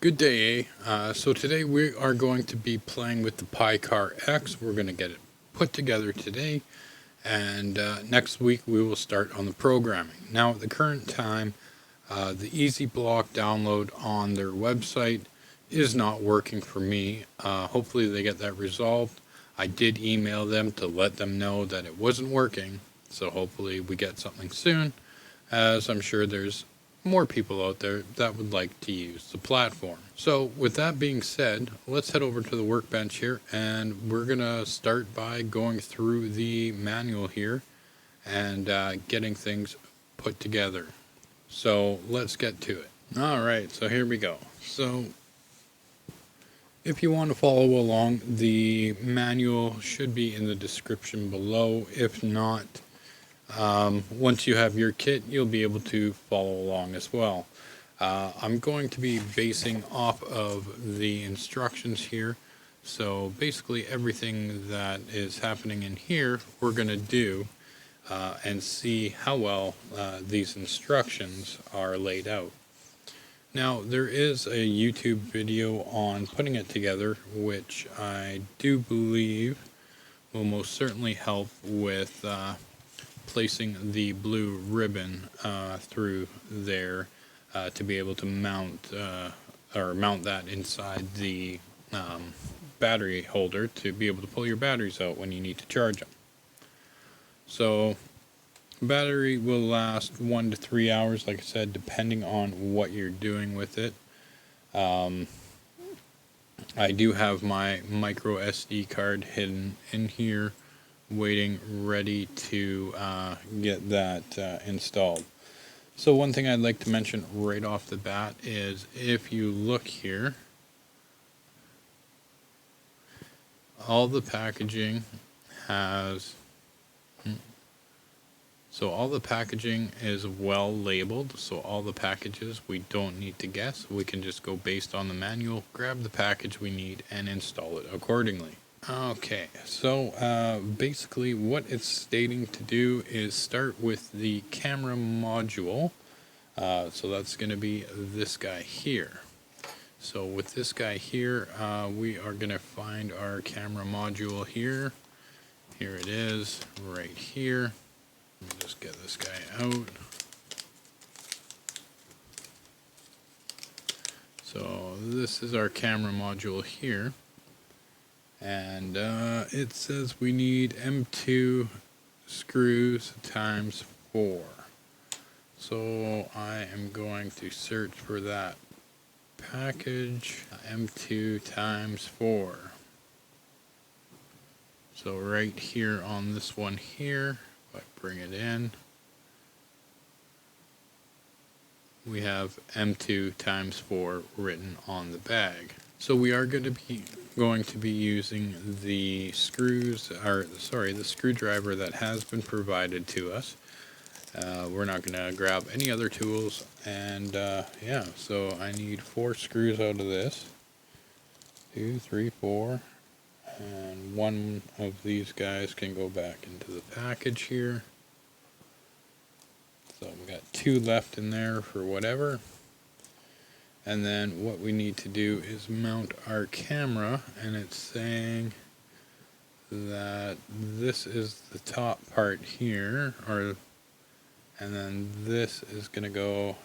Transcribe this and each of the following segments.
Good day. So today we are going to be playing with the PiCar-X. We're going to get it put together today, and next week we will start on the programming. Now at the current time, the Easy Block download on their website is not working for me. Hopefully they get that resolved. I did email them to let them know that it wasn't working, so hopefully we get something soon, as I'm sure there's more people out there that would like to use the platform. So with that being said, let's head over to the workbench here, and we're gonna start by going through the manual here and getting things put together. So let's get to it. Alright, so here we go. So if you want to follow along, the manual should be in the description below. If not, once you have your kit, you'll be able to follow along as well. I'm going to be basing off of the instructions here. So basically everything that is happening in here, we're going to do and see how well these instructions are laid out. Now, there is a YouTube video on putting it together, which I do believe will most certainly help with placing the blue ribbon through there to be able to mount that inside the battery holder to be able to pull your batteries out when you need to charge them. So battery will last 1 to 3 hours, like I said, depending on what you're doing with it. I do have my micro SD card hidden in here, waiting ready to get that installed. So one thing I'd like to mention right off the bat is if you look here, all the packaging has all the packaging is well labeled, so all the packages we don't need to guess. We can just go based on the manual, grab the package we need, and install it accordingly. Okay, so basically what it's stating to do is start with the camera module. So that's going to be this guy here. So with this guy here, we are going to find our camera module here. Here it is, right here. Let me just get this guy out. So this is our camera module here. And it says we need M2 screws times 4. So I am going to search for that package, M2 times 4. So right here on this one here, if I bring it in, we have M2 times 4 written on the bag. So we are going to be using the the screwdriver that has been provided to us. We're not going to grab any other tools, and yeah, so I need 4 screws out of this. 2, 3, 4, and one of these guys can go back into the package here. So we got 2 left in there for whatever. And then what we need to do is mount our camera, and it's saying that this is the top part here, and then this is going to go,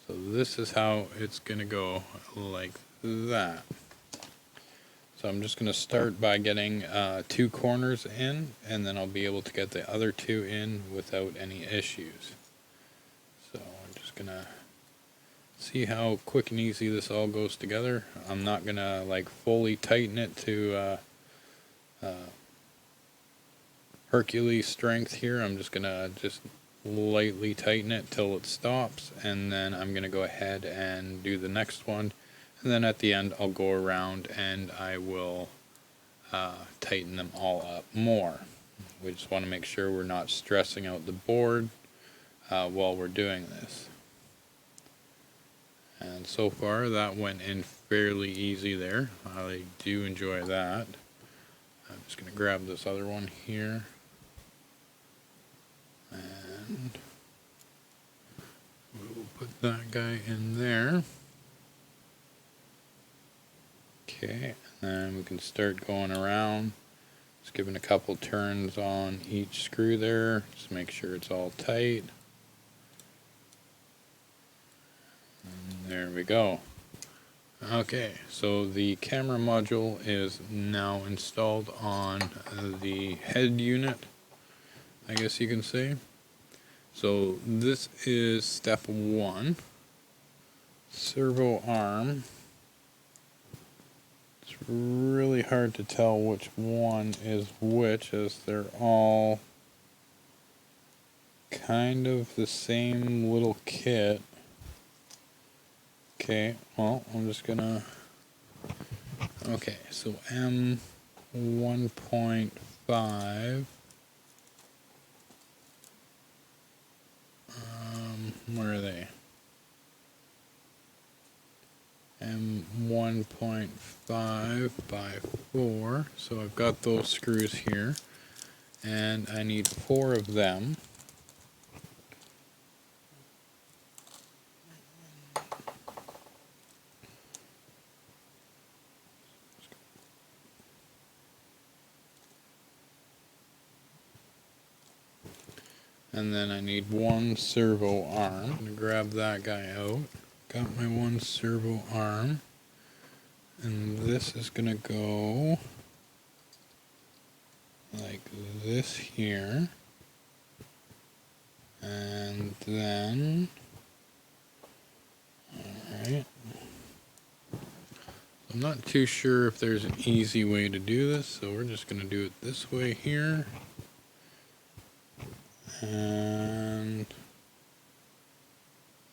so this is how it's going to go, like that. So I'm just going to start by getting 2 corners in, and then I'll be able to get the other 2 in without any issues. So I'm just going to see how quick and easy this all goes together. I'm not going to like fully tighten it to Hercules strength here. I'm just going to lightly tighten it till it stops, and then I'm going to go ahead and do the next one. And then at the end I'll go around and I will tighten them all up more. We just want to make sure we're not stressing out the board while we're doing this. And so far that went in fairly easy there. I do enjoy that. I'm just going to grab this other one here. And we'll put that guy in there. Okay, and then we can start going around. Just giving a couple turns on each screw there, just make sure it's all tight. And there we go. Okay, so the camera module is now installed on the head unit, I guess you can say. So this is step 1, servo arm. It's really hard to tell which one is which, as they're all kind of the same little kit. Okay, well, I'm just gonna, okay, so M 1.5, where are they? M 1.5 by 4, so I've got those screws here, and I need 4 of them. And then I need 1 servo arm. I'm going to grab that guy out. Got my 1 servo arm. And this is going to go like this here. And then, alright. I'm not too sure if there's an easy way to do this, so we're just going to do it this way here. And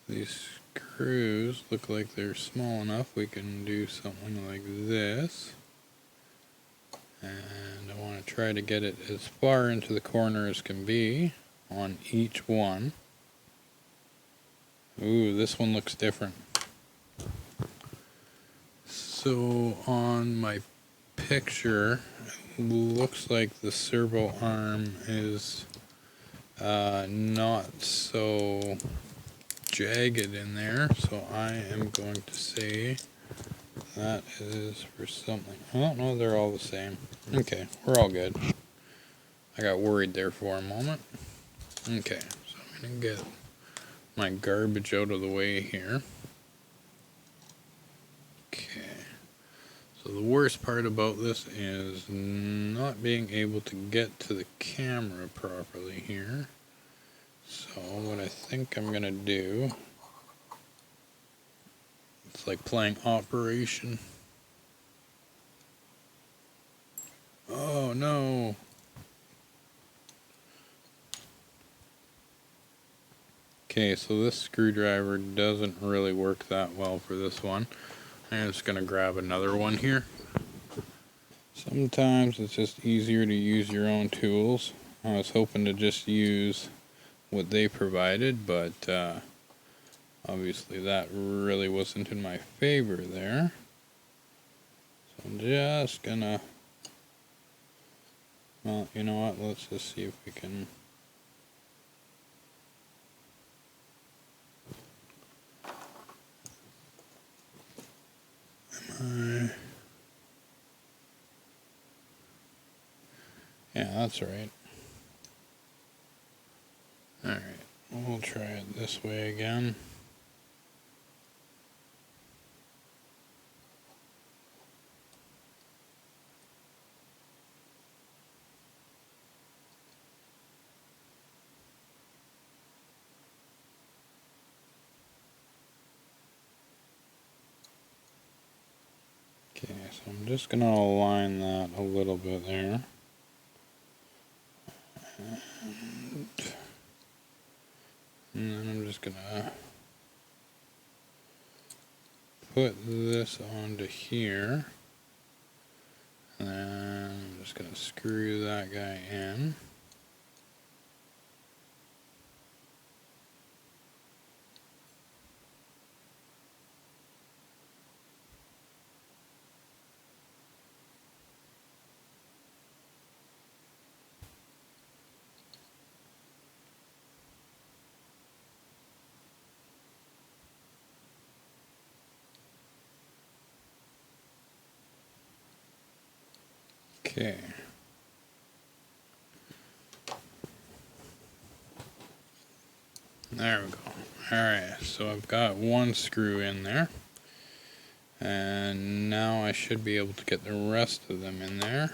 these screws look like they're small enough. We can do something like this. And I want to try to get it as far into the corner as can be on each one. Ooh, this one looks different. So on my picture, it looks like the servo arm is not so jagged in there, so I am going to say that is for something. I don't know, they're all the same. Okay, we're all good. I got worried there for a moment. Okay, so I'm going to get my garbage out of the way here. Okay, so the worst part about this is not being able to get to the camera properly here. So what I think I'm going to do, it's like playing Operation. Oh no. Okay, so this screwdriver doesn't really work that well for this one. I'm just going to grab another one here. Sometimes it's just easier to use your own tools. I was hoping to just use what they provided, but obviously that really wasn't in my favor there. So I'm just gonna, well, you know what, let's just see if we can. Yeah, that's right. Alright, we'll try it this way again. Okay, so I'm just going to align that a little bit there. And then I'm just going to put this onto here. And then I'm just going to screw that guy in. Okay. There we go. Alright, so I've got one screw in there. And now I should be able to get the rest of them in there.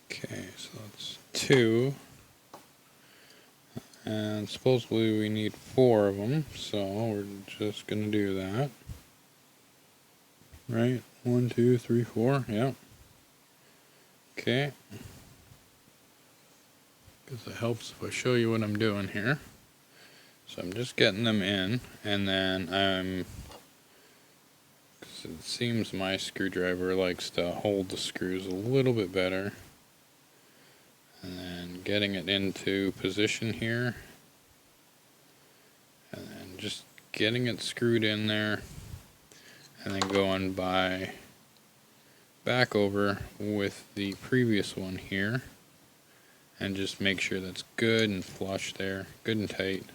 Okay, so that's 2. And supposedly we need 4 of them, so we're just going to do that. Right? 1, 2, 3, 4, yeah. Okay. Because it helps if I show you what I'm doing here. So I'm just getting them in, and then because it seems my screwdriver likes to hold the screws a little bit better. And then getting it into position here. And then just getting it screwed in there. And then going back over with the previous one here. And just make sure that's good and flush there, good and tight.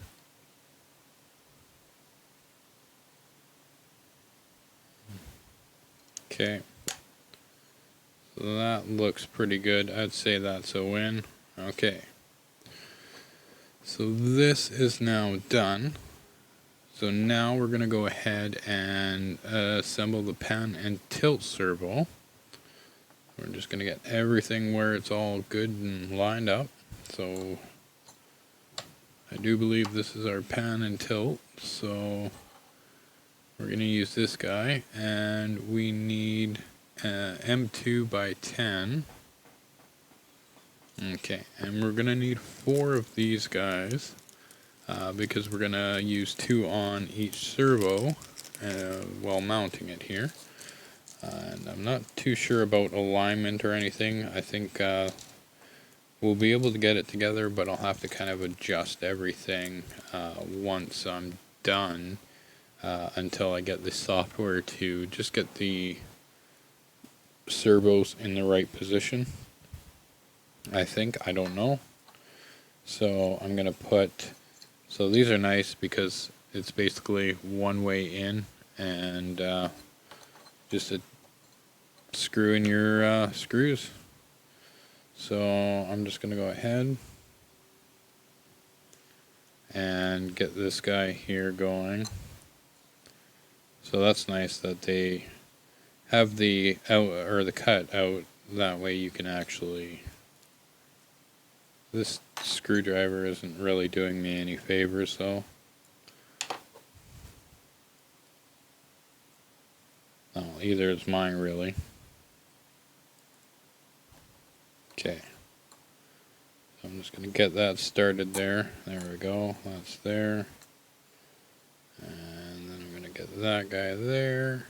Okay, so that looks pretty good. I'd say that's a win. Okay, so this is now done. So now we're going to go ahead and assemble the pan and tilt servo. We're just going to get everything where it's all good and lined up. So I do believe this is our pan and tilt. So we're going to use this guy, and we need M2 by 10. Okay, and we're going to need 4 of these guys because we're going to use 2 on each servo while mounting it here. And I'm not too sure about alignment or anything. I think we'll be able to get it together, but I'll have to kind of adjust everything once I'm done. Until I get the software to just get the servos in the right position. I think, I don't know. So I'm going to put, so these are nice because it's basically one way in and just a screw in your screws. So I'm just going to go ahead and get this guy here going. So that's nice that they have the out or the cut out, that way you can actually, this screwdriver isn't really doing me any favors though. No, either is mine really. Okay. So I'm just going to get that started there. There we go. That's there. And then I'm going to get that guy there.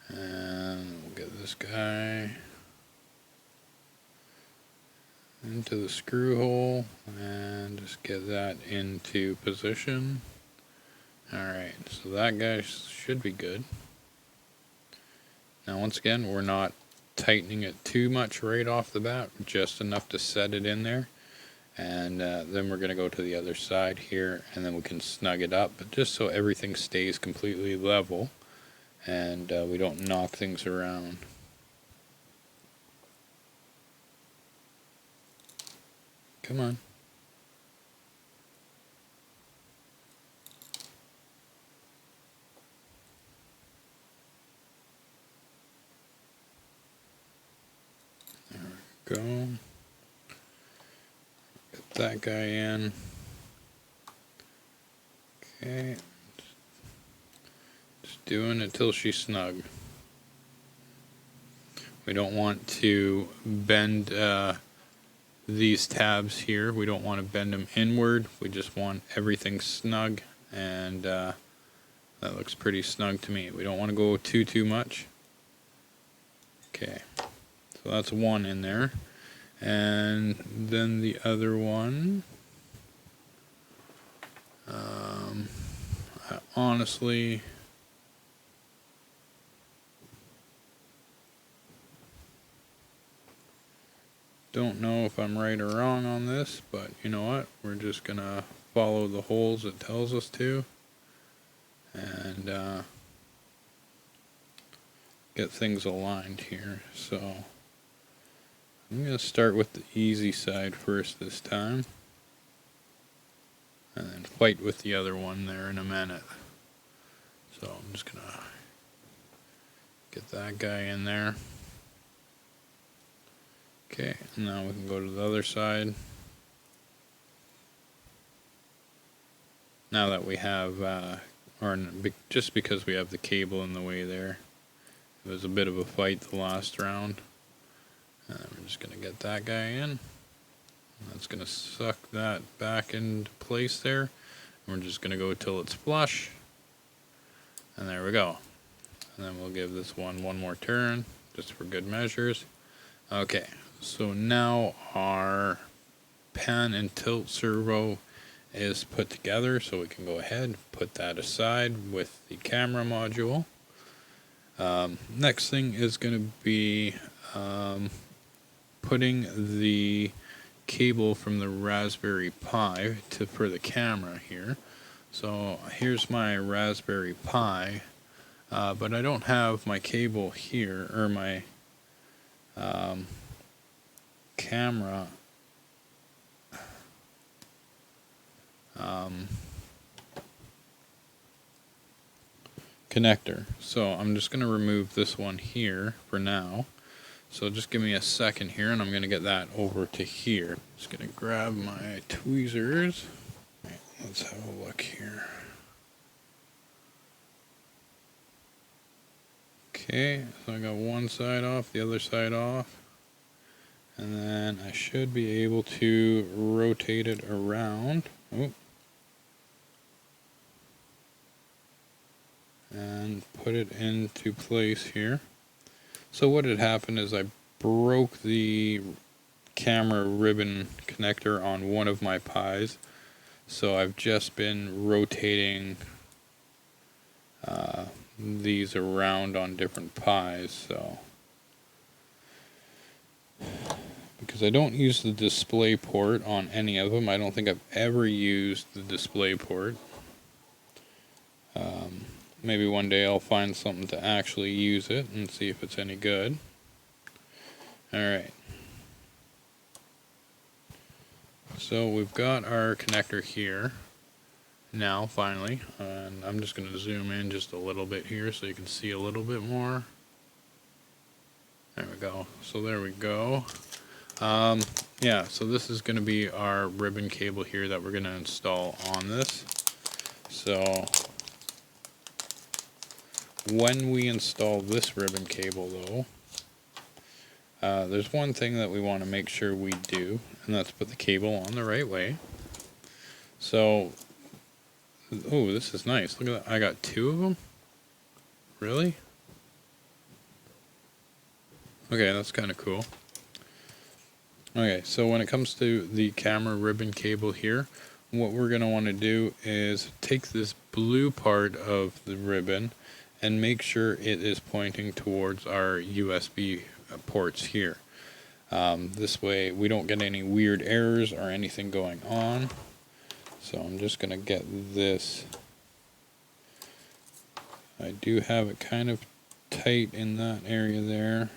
And we'll get this guy into the screw hole and just get that into position. Alright, so that guy should be good. Now once again, we're not tightening it too much right off the bat, just enough to set it in there. And then we're going to go to the other side here, and then we can snug it up, but just so everything stays completely level and we don't knock things around. Come on. There we go. Get that guy in. Okay. Just doing it till she's snug. We don't want to bend these tabs here. We don't want to bend them inward. We just want everything snug, and that looks pretty snug to me. We don't want to go too much. Okay, so that's one in there. And then the other one, I honestly don't know if I'm right or wrong on this, but you know what? We're just gonna follow the holes it tells us to. And get things aligned here. So I'm going to start with the easy side first this time, and then fight with the other one there in a minute. So I'm just going to get that guy in there. Okay, now we can go to the other side. Now that we have, just because we have the cable in the way there, it was a bit of a fight the last round. And we're just going to get that guy in. That's going to suck that back into place there. And we're just going to go till it's flush. And there we go. And then we'll give this one more turn, just for good measures. Okay, so now our pan and tilt servo is put together, so we can go ahead and put that aside with the camera module. Next thing is going to be putting the cable from the Raspberry Pi for the camera here. So here's my Raspberry Pi, but I don't have my cable here, or my camera connector. So I'm just going to remove this one here for now. So just give me a second here, and I'm going to get that over to here. Just going to grab my tweezers. Right, let's have a look here. Okay, so I got one side off, the other side off. And then I should be able to rotate it around. Oh. And put it into place here. So what had happened is I broke the camera ribbon connector on one of my Pis. So I've just been rotating these around on different Pis. So because I don't use the display port on any of them. I don't think I've ever used the display port. Maybe one day I'll find something to actually use it and see if it's any good. Alright. So we've got our connector here now, finally. And I'm just going to zoom in just a little bit here so you can see a little bit more. There we go. So there we go. Yeah, so this is going to be our ribbon cable here that we're going to install on this. So when we install this ribbon cable though, there's one thing that we want to make sure we do, and that's put the cable on the right way. So, oh, this is nice. Look at that. I got two of them. Really? Okay, that's kind of cool. Okay, so when it comes to the camera ribbon cable here, what we're going to want to do is take this blue part of the ribbon and make sure it is pointing towards our USB ports here. This way we don't get any weird errors or anything going on. So I'm just going to get this. I do have it kind of tight in that area there.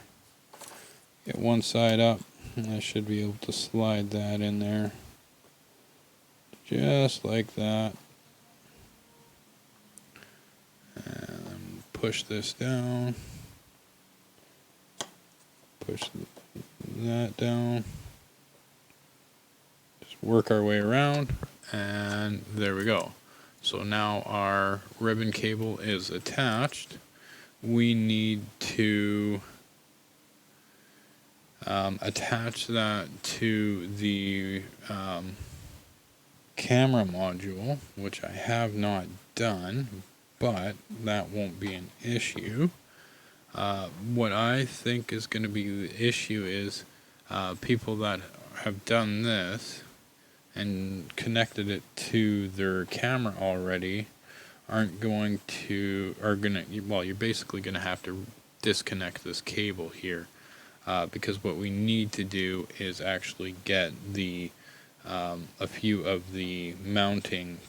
Get one side up, and I should be able to slide that in there. Just like that. And push this down. Push that down. Just work our way around, and there we go. So now our ribbon cable is attached. We need to attach that to the camera module, which I have not done, but that won't be an issue. What I think is going to be the issue is people that have done this and connected it to their camera already well, you're basically going to have to disconnect this cable here, because what we need to do is actually get the a few of the mounting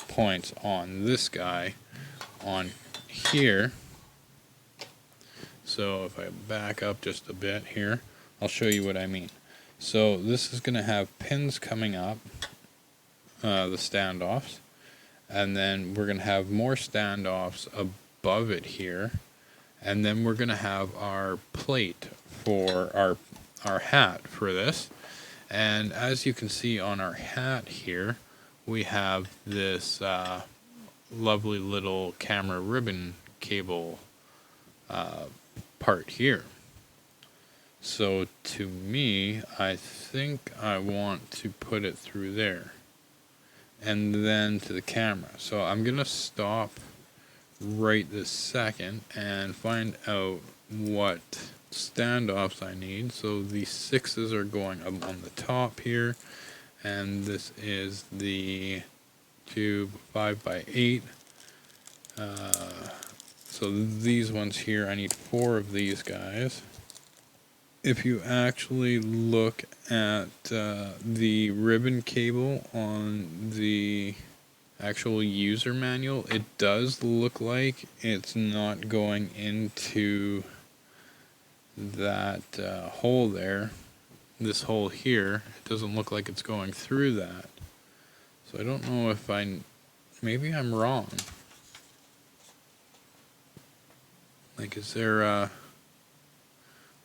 points on this guy on here, So if I back up just a bit here, I'll show you what I mean. So this is going to have pins coming up, the standoffs, and then we're going to have more standoffs above it here, and then we're going to have our plate for our hat for this. And as you can see on our hat here, we have this lovely little camera ribbon cable part here. So to me, I think I want to put it through there and then to the camera. So I'm gonna stop right this second and find out what standoffs I need. So the 6s are going up on the top here, and this is the tube 5x8. So these ones here, I need 4 of these guys. If you actually look at the ribbon cable on the actual user manual, it does look like it's not going into that hole there. This hole here, it doesn't look like it's going through that. So I don't know if maybe I'm wrong. Like, is there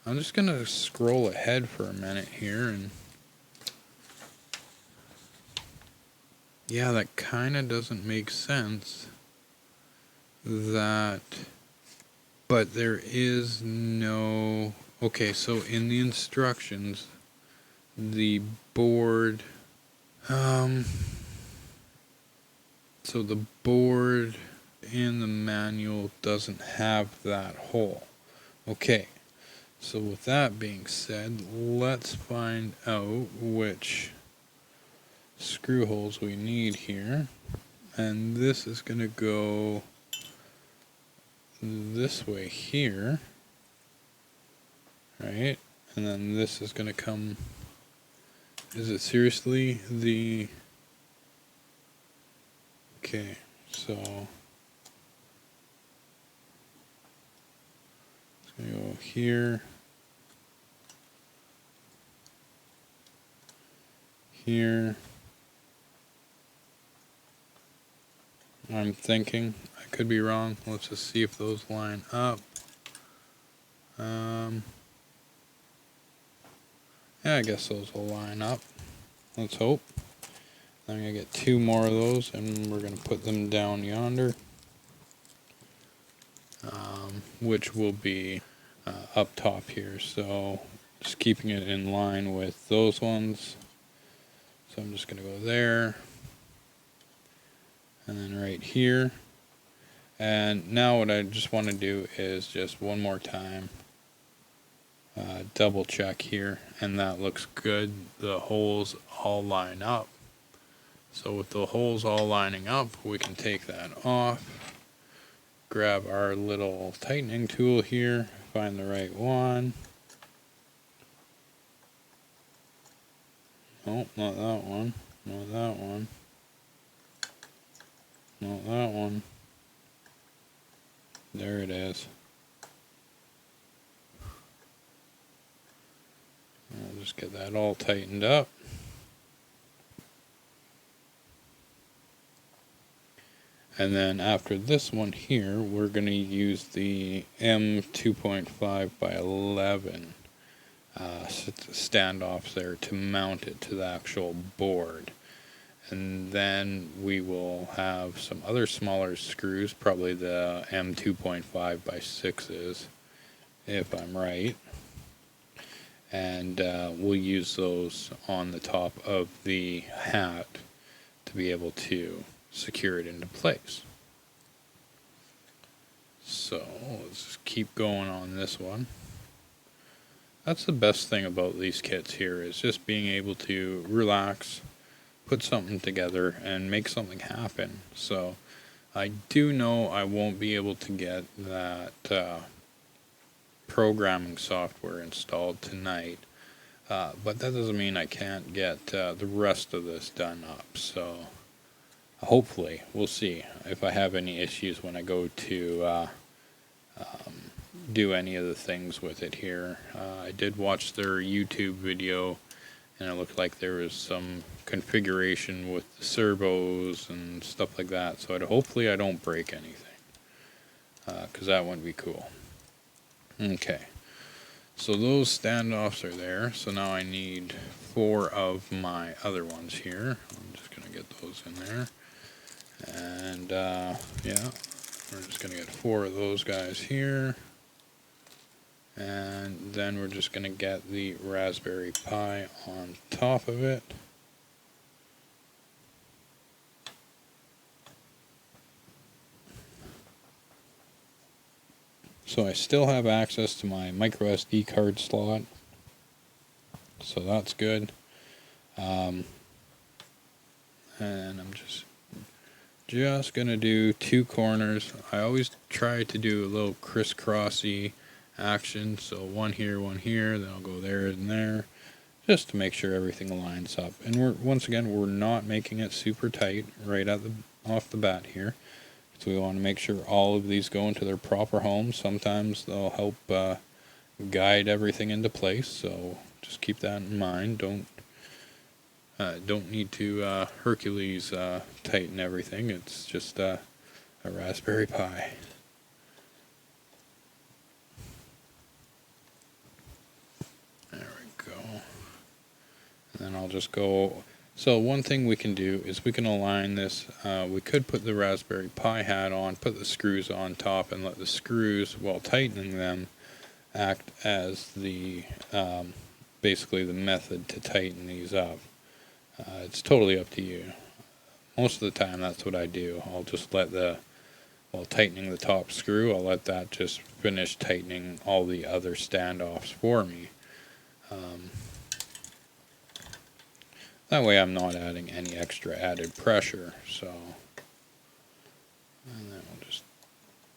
I'm just gonna scroll ahead for a minute here, and yeah, that kinda doesn't make sense. But there is no, okay, so in the instructions, the board, so the board in the manual doesn't have that hole. Okay, so with that being said, let's find out which screw holes we need here. And this is going to go this way here, right? And then this is going to come, is it seriously the, okay, so it's going to go here, here. I'm thinking, I could be wrong. Let's just see if those line up. Yeah, I guess those will line up. Let's hope. I'm going to get 2 more of those, and we're going to put them down yonder, which will be up top here. So just keeping it in line with those ones. So I'm just going to go there, and then right here. And now what I just want to do is just one more time double check here, and that looks good. The holes all line up. So with the holes all lining up, we can take that off, grab our little tightening tool here, find the right one. Oh, not that one, not that one, not that one. There it is. I'll just get that all tightened up. And then after this one here, we're going to use the M2.5 by 11 standoffs there to mount it to the actual board. And then we will have some other smaller screws, probably the M2.5 by 6s, if I'm right. And we'll use those on the top of the hat to be able to secure it into place. So let's just keep going on this one. That's the best thing about these kits here, is just being able to relax, put something together, and make something happen. So I do know I won't be able to get that programming software installed tonight, but that doesn't mean I can't get the rest of this done up. So hopefully, we'll see if I have any issues when I go to do any of the things with it here. I did watch their YouTube video, and it looked like there was some configuration with the servos and stuff like that, so hopefully I don't break anything, because that wouldn't be cool. Okay, so those standoffs are there, so now I need 4 of my other ones here. I'm just going to get those in there, and yeah, we're just going to get 4 of those guys here. And then we're just going to get the Raspberry Pi on top of it. So I still have access to my micro SD card slot, so that's good. And I'm just going to do 2 corners. I always try to do a little crisscrossy action, so one here, then I'll go there and there, just to make sure everything lines up. And once again, we're not making it super tight right off the bat here, so we want to make sure all of these go into their proper homes. Sometimes they'll help guide everything into place, so just keep that in mind. Don't need to Hercules tighten everything. It's just a Raspberry Pi. And then I'll just go. So one thing we can do is we can align this. We could put the Raspberry Pi hat on, put the screws on top, and let the screws, while tightening them, act as the basically the method to tighten these up. It's totally up to you. Most of the time that's what I do. I'll just let while tightening the top screw, I'll let that just finish tightening all the other standoffs for me. That way I'm not adding any extra added pressure. So, and then we'll just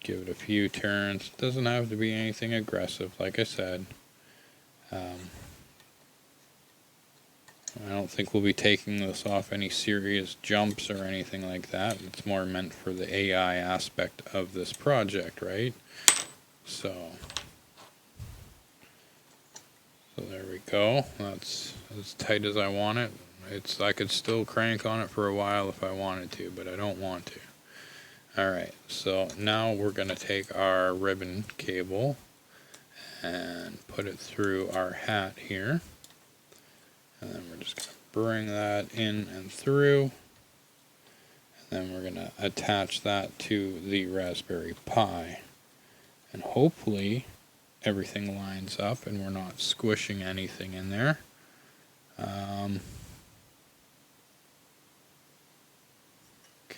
give it a few turns. Doesn't have to be anything aggressive, like I said. I don't think we'll be taking this off any serious jumps or anything like that. It's more meant for the AI aspect of this project, right? So there we go. That's as tight as I want it. I could still crank on it for a while if I wanted to, but I don't want to. Alright, so now we're going to take our ribbon cable and put it through our hat here. And then we're just going to bring that in and through. And then we're going to attach that to the Raspberry Pi. And hopefully everything lines up and we're not squishing anything in there.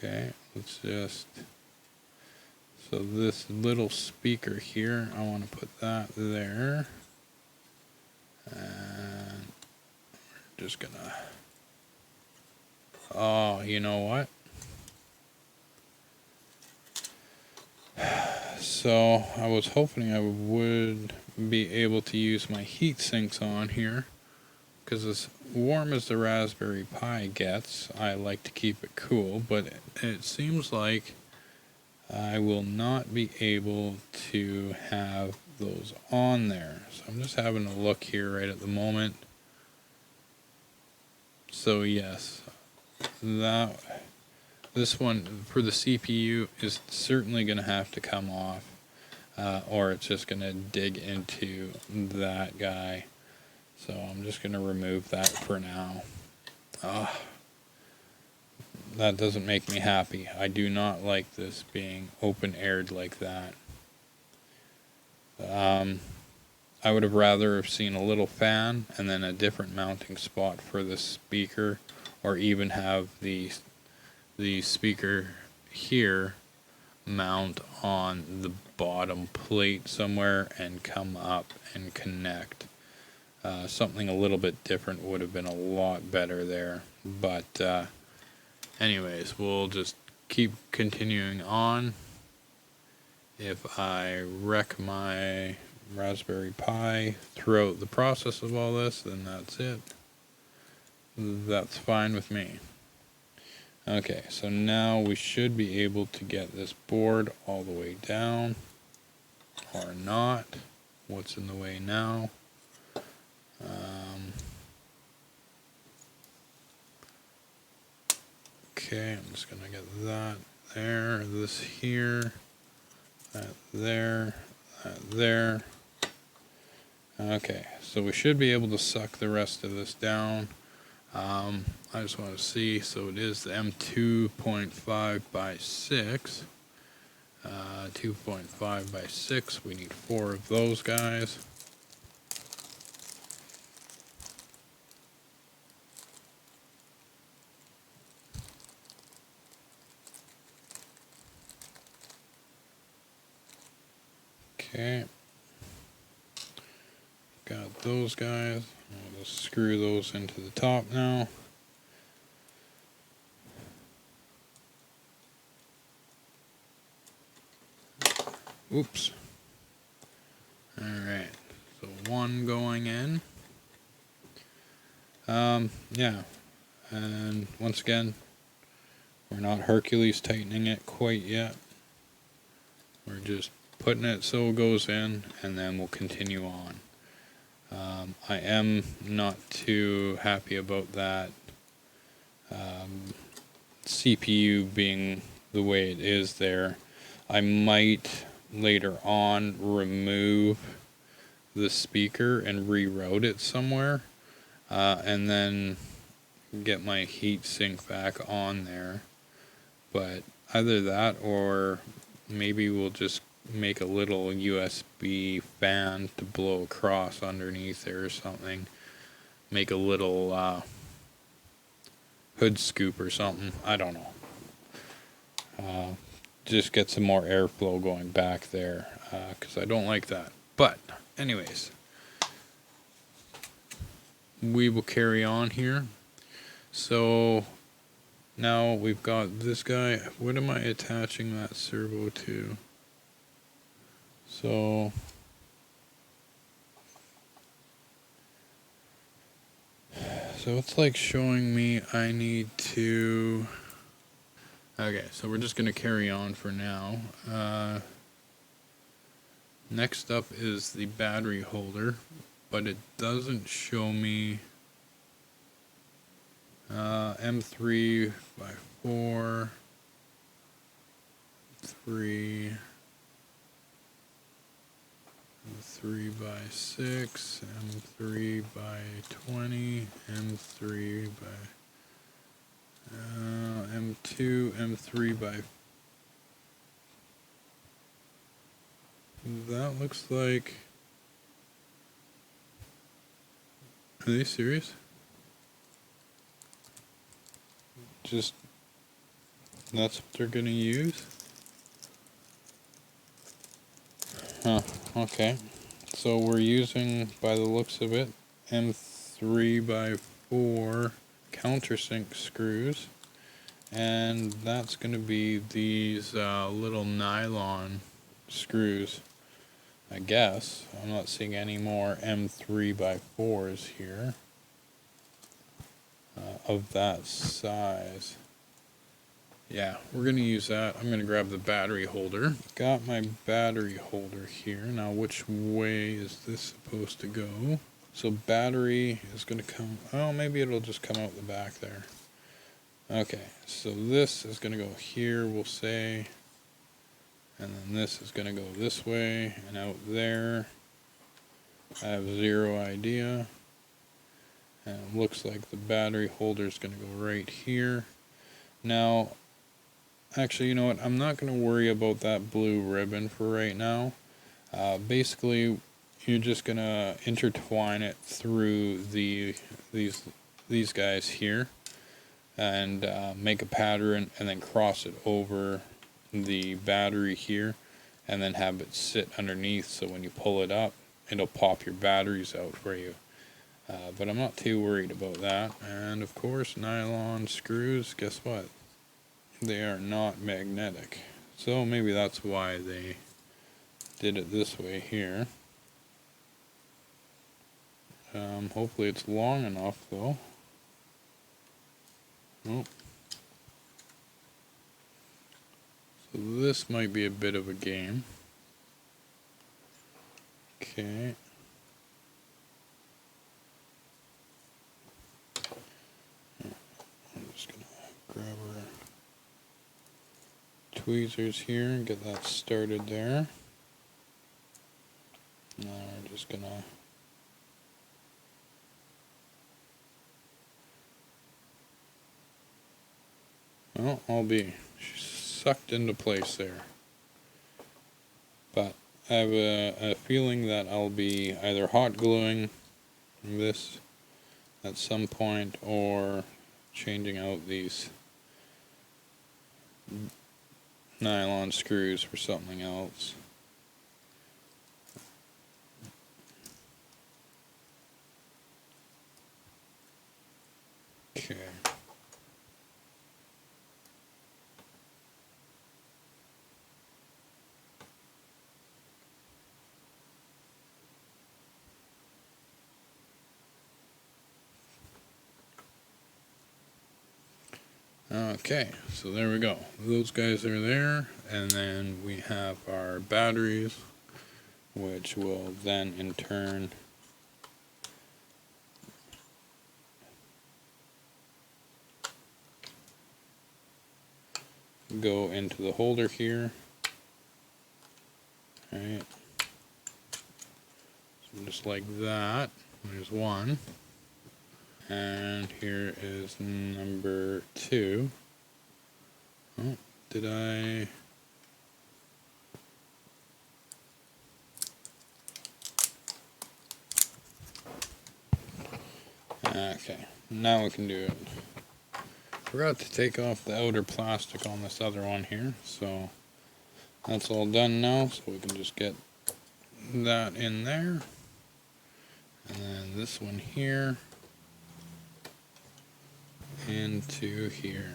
Okay, let's just, so this little speaker here, I want to put that there, and we're just gonna, oh, you know what? So I was hoping I would be able to use my heat sinks on here, because as warm as the Raspberry Pi gets, I like to keep it cool, but it seems like I will not be able to have those on there. So I'm just having a look here right at the moment. So yes, this one for the CPU is certainly going to have to come off, or it's just going to dig into that guy. So I'm just going to remove that for now. That doesn't make me happy. I do not like this being open-aired like that. I would have rather have seen a little fan and then a different mounting spot for the speaker, or even have the speaker here mount on the bottom plate somewhere and come up and connect. Something a little bit different would have been a lot better there, but anyways, we'll just keep continuing on. If I wreck my Raspberry Pi throughout the process of all this, then that's it. That's fine with me. Okay, so now we should be able to get this board all the way down. or not. What's in the way now? Okay, I'm just gonna get that there, this here, that there, that there. Okay, so we should be able to suck the rest of this down. I just want to see, so it is the M2.5 by 6. 2.5 by 6, we need 4 of those guys. Okay, got those guys. I'll just screw those into the top now. Oops. Alright, so one going in. Yeah, and once again, we're not Hercules tightening it quite yet. We're just putting it so it goes in, and then we'll continue on. I am not too happy about that CPU being the way it is there. I might later on remove the speaker and reroute it somewhere, and then get my heat sink back on there. But either that, or maybe we'll just make a little USB fan to blow across underneath there or something. Make a little hood scoop or something. I don't know. Just get some more airflow going back there, because I don't like that. But anyways, we will carry on here. So now we've got this guy. What am I attaching that servo to? So it's like showing me I need to. Okay, so we're just going to carry on for now. Next up is the battery holder, but it doesn't show me M3 by 4, 3 by 6, M3 by 20, M3 by M2, M3 by. That looks like. Are they serious? Just. That's what they're gonna use? Huh, okay. So we're using, by the looks of it, M3 by 4 countersink screws, and that's going to be these little nylon screws, I guess. I'm not seeing any more M3 by 4s here of that size. Yeah, we're going to use that. I'm going to grab the battery holder. Got my battery holder here. Now, which way is this supposed to go? So battery is going to come, oh, maybe it'll just come out the back there. Okay, so this is going to go here, we'll say, and then this is going to go this way and out there. I have zero idea. And it looks like the battery holder is going to go right here. Now, actually, you know what? I'm not going to worry about that blue ribbon for right now. Basically, you're just going to intertwine it through these guys here, and make a pattern, and then cross it over the battery here, and then have it sit underneath, so when you pull it up, it'll pop your batteries out for you. But I'm not too worried about that. And of course, nylon screws, guess what? They are not magnetic. So maybe that's why they did it this way here. Hopefully it's long enough though. Oh. So this might be a bit of a game. Okay. I'm just gonna grab our tweezers here and get that started there. Now we're just gonna I'll be sucked into place there. But I have a feeling that I'll be either hot gluing this at some point or changing out these nylon screws for something else. Okay. Okay, so there we go. Those guys are there, and then we have our batteries, which will then in turn go into the holder here. Alright, so just like that, there's one. And here is number 2. Oh, did I? Okay, now we can do it. Forgot to take off the outer plastic on this other one here, so that's all done now, so we can just get that in there. And then this one here into here.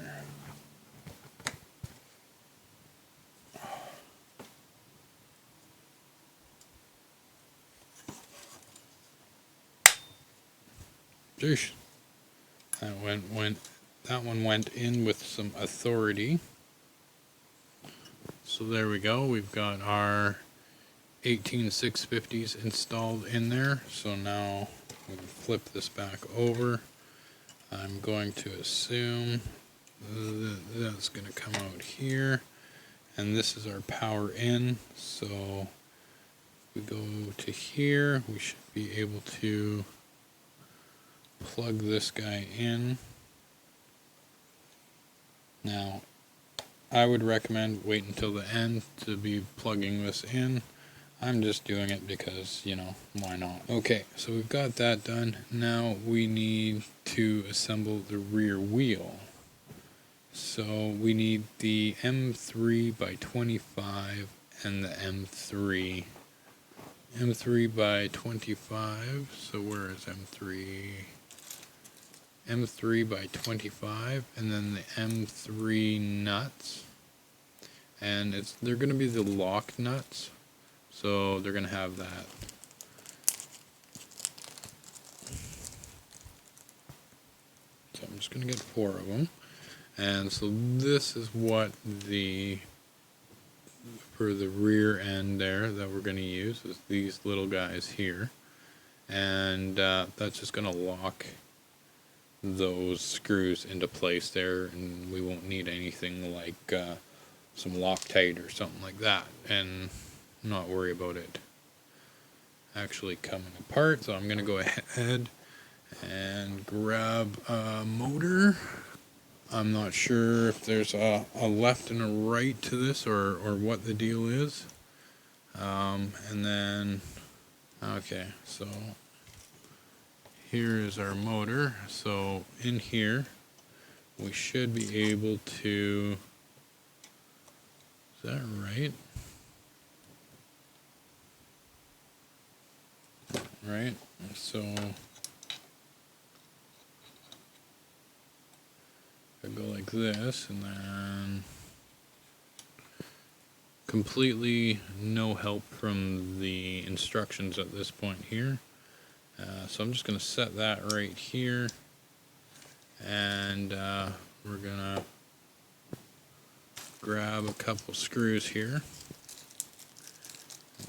Jeez. That one went in with some authority. So there we go. We've got our 18650s installed in there. So now we can flip this back over. I'm going to assume that's going to come out here, and this is our power in. So if we go to here, we should be able to plug this guy in. Now, I would recommend wait until the end to be plugging this in. I'm just doing it because, you know, why not? Okay, so we've got that done. Now we need to assemble the rear wheel. So we need the M3 by 25 and the M3. M3 by 25, so where is M3? M3 by 25, and then the M3 nuts. And they're going to be the lock nuts. So they're going to have that. So I'm just going to get 4 of them. And so this is what for the rear end there that we're going to use is these little guys here. And that's just going to lock those screws into place there, and we won't need anything like some Loctite or something like that, and not worry about it actually coming apart. So I'm going to go ahead and grab a motor. I'm not sure if there's a left and a right to this or what the deal is. And then, okay, so here is our motor. So in here, we should be able to, is that right? Right, so I go like this, and then completely no help from the instructions at this point here. So I'm just going to set that right here, and we're going to grab a couple screws here.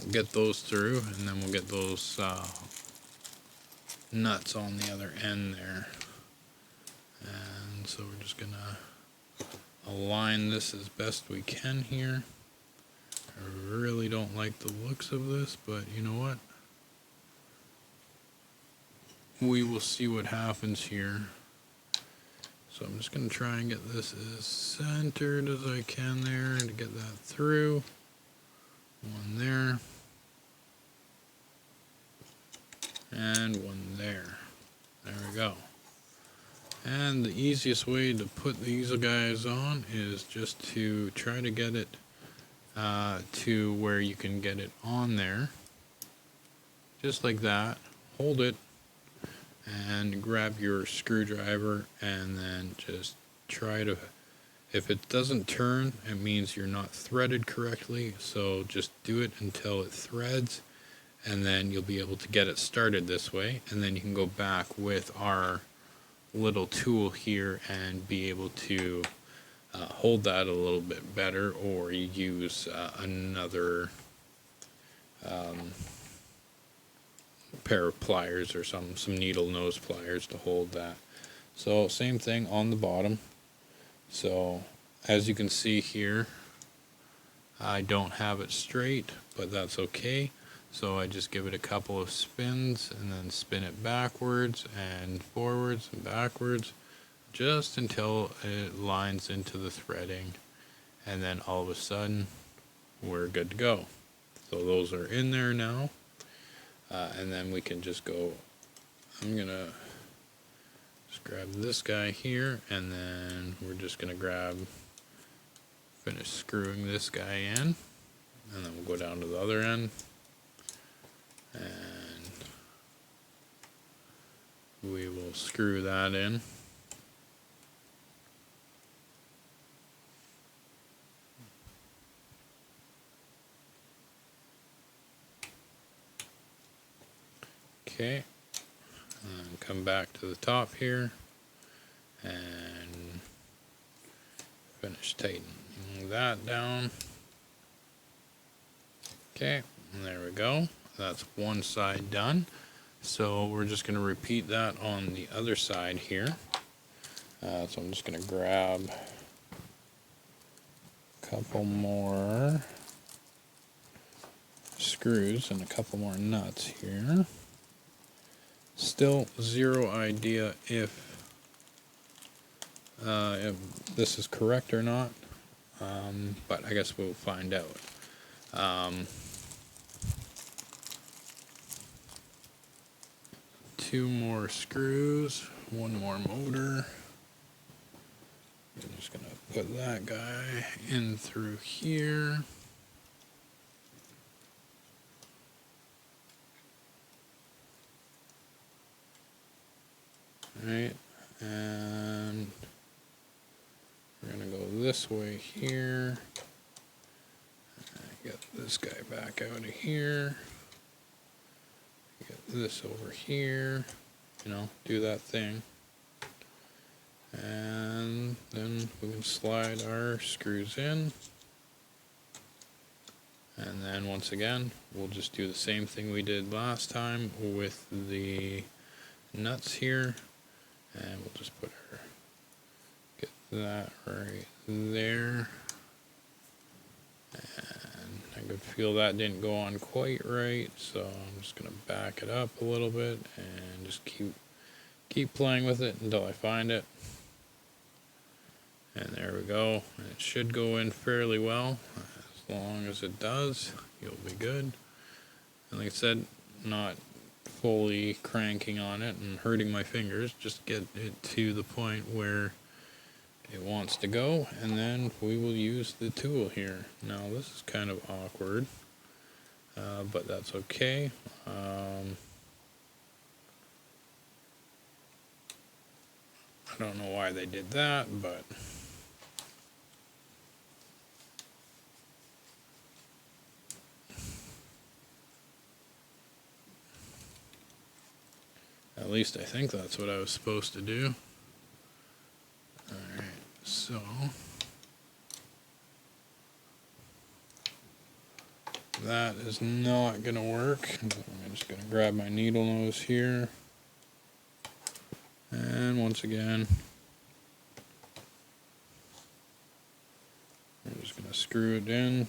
we'll get those through, and then we'll get those nuts on the other end there. And so we're just gonna align this as best we can here. I really don't like the looks of this, but you know what? We will see what happens here. So I'm just going to try and get this as centered as I can there to get that through. One there. And one there. There we go. And the easiest way to put these guys on is just to try to get it to where you can get it on there. Just like that. Hold it and grab your screwdriver and then just try to, if it doesn't turn, it means you're not threaded correctly. So just do it until it threads, and then you'll be able to get it started this way, and then you can go back with our little tool here and be able to hold that a little bit better, or you use another pair of pliers or some needle nose pliers to hold that. So same thing on the bottom. So as you can see here, I don't have it straight, but that's okay. So I just give it a couple of spins and then spin it backwards and forwards and backwards just until it lines into the threading, and then all of a sudden we're good to go. So those are in there now. And then we can just go, I'm gonna just grab this guy here, and then we're just gonna finish screwing this guy in, and then we'll go down to the other end, and we will screw that in. Okay, and come back to the top here and finish tightening that down. Okay, and there we go. That's one side done. So we're just going to repeat that on the other side here. So I'm just going to grab a couple more screws and a couple more nuts here. Still zero idea if this is correct or not, but I guess we'll find out. Two more screws, one more motor. I'm just going to put that guy in through here. Right, and we're going to go this way here. Get this guy back out of here. Get this over here. You know, do that thing. And then we can slide our screws in. And then once again, we'll just do the same thing we did last time with the nuts here. And we'll just get that right there. And I could feel that didn't go on quite right, so I'm just going to back it up a little bit and just keep playing with it until I find it. And there we go. And it should go in fairly well. As long as it does, you'll be good. And like I said, not fully cranking on it and hurting my fingers, just get it to the point where it wants to go, and then we will use the tool here. Now this is kind of awkward, but that's okay. I don't know why they did that, but at least I think that's what I was supposed to do. Alright, so that is not going to work. I'm just going to grab my needle nose here. And once again, I'm just going to screw it in.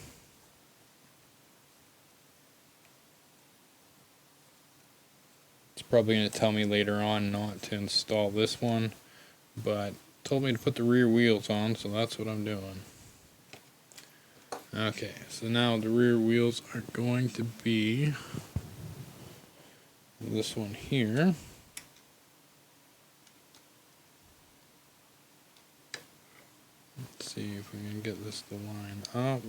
It's probably going to tell me later on not to install this one, but it told me to put the rear wheels on, so that's what I'm doing. Okay, so now the rear wheels are going to be this one here. Let's see if we can get this to line up.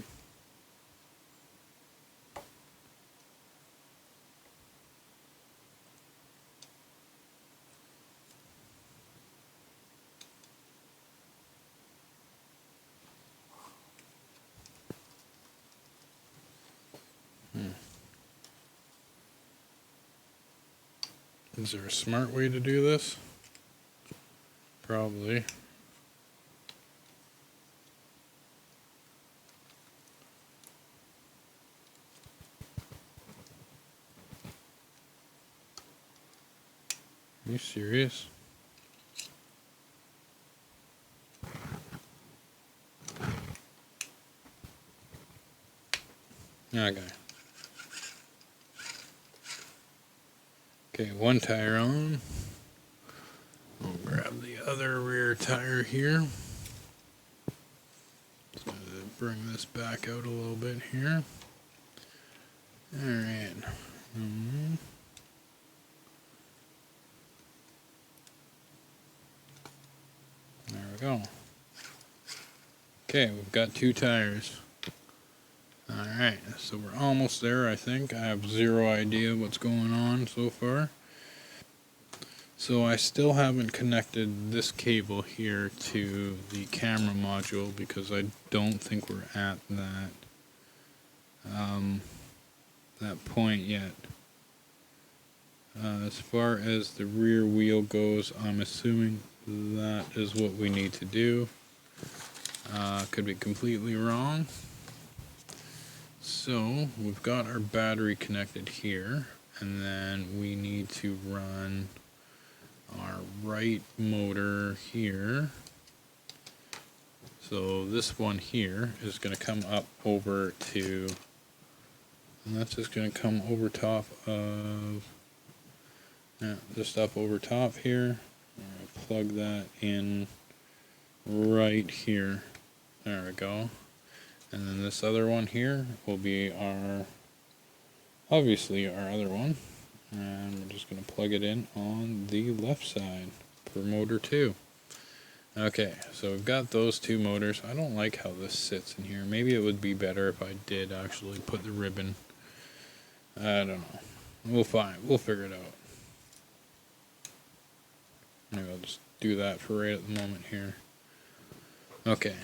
Is there a smart way to do this? Probably. Are you serious? Okay. Okay, one tire on. I'll grab the other rear tire here. Just gonna bring this back out a little bit here. Alright. There we go. Okay, we've got 2 tires. Alright, so we're almost there, I think. I have zero idea what's going on so far. So I still haven't connected this cable here to the camera module because I don't think we're at that point yet. As far as the rear wheel goes, I'm assuming that is what we need to do. Could be completely wrong. So we've got our battery connected here, and then we need to run our right motor here. So this one here is going to come up over to, and that's just going to come over top of, just up over top here. I'll plug that in right here. There we go. And then this other one here will be obviously our other one. And we're just going to plug it in on the left side for motor 2. Okay, so we've got those 2 motors. I don't like how this sits in here. Maybe it would be better if I did actually put the ribbon. I don't know. We'll figure it out. Maybe I'll just do that for right at the moment here. Okay,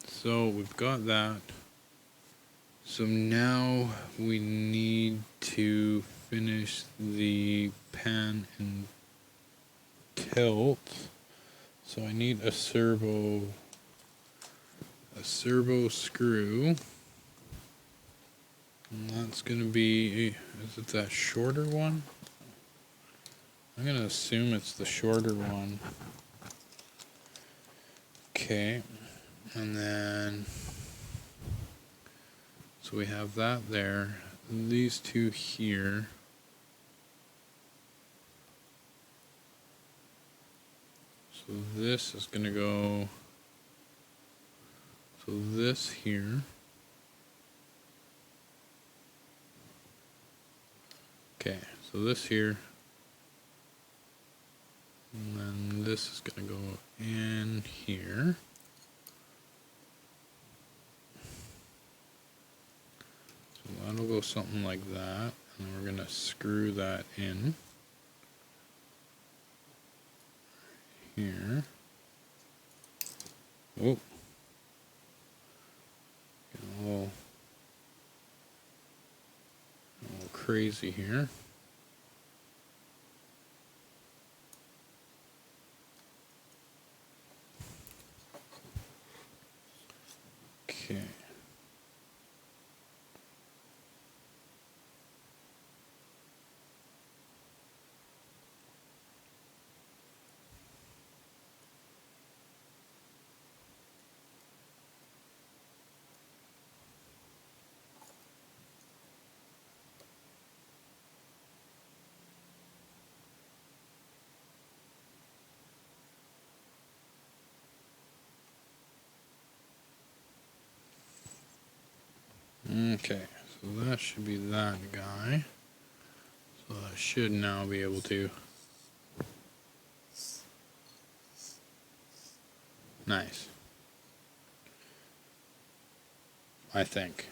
so we've got that. So now we need to finish the pan and tilt. So I need a servo screw. And that's gonna be, is it that shorter one? I'm gonna assume it's the shorter one. Okay, and then so we have that there. These 2 here. So this is gonna go. So this here. Okay, so this here. And then this is going to go in here. So that'll go something like that. And we're going to screw that in here. Oh. Getting a little crazy here. Okay. Okay, so that should be that guy. So I should now be able to. Nice. I think.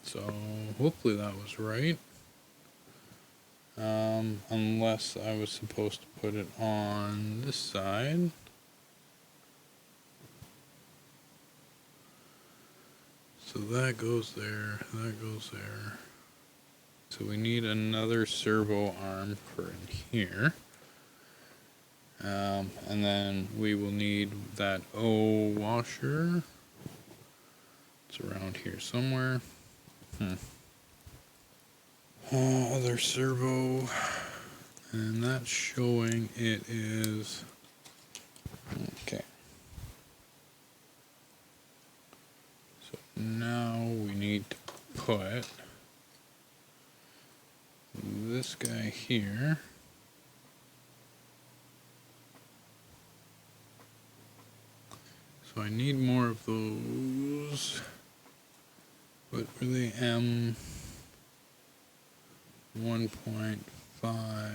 So hopefully that was right. Unless I was supposed to put it on this side. So that goes there, that goes there. So we need another servo arm for in here. And then we will need that O washer. It's around here somewhere. Other servo. And that's showing it is. Okay. So now we need to put this guy here. So I need more of those. What were they? M 1.5 by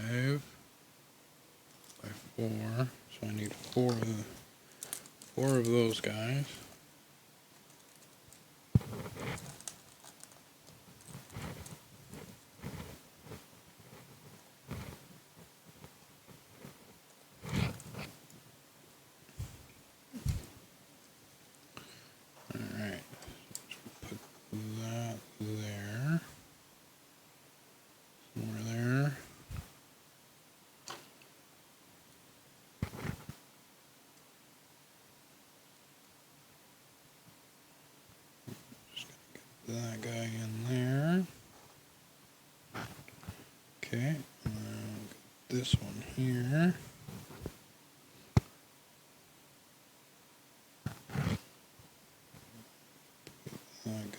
4. So I need four of those guys. Alright, put that there. Somewhere there. Just gonna get that guy in there. Okay, and then this one here. That guy.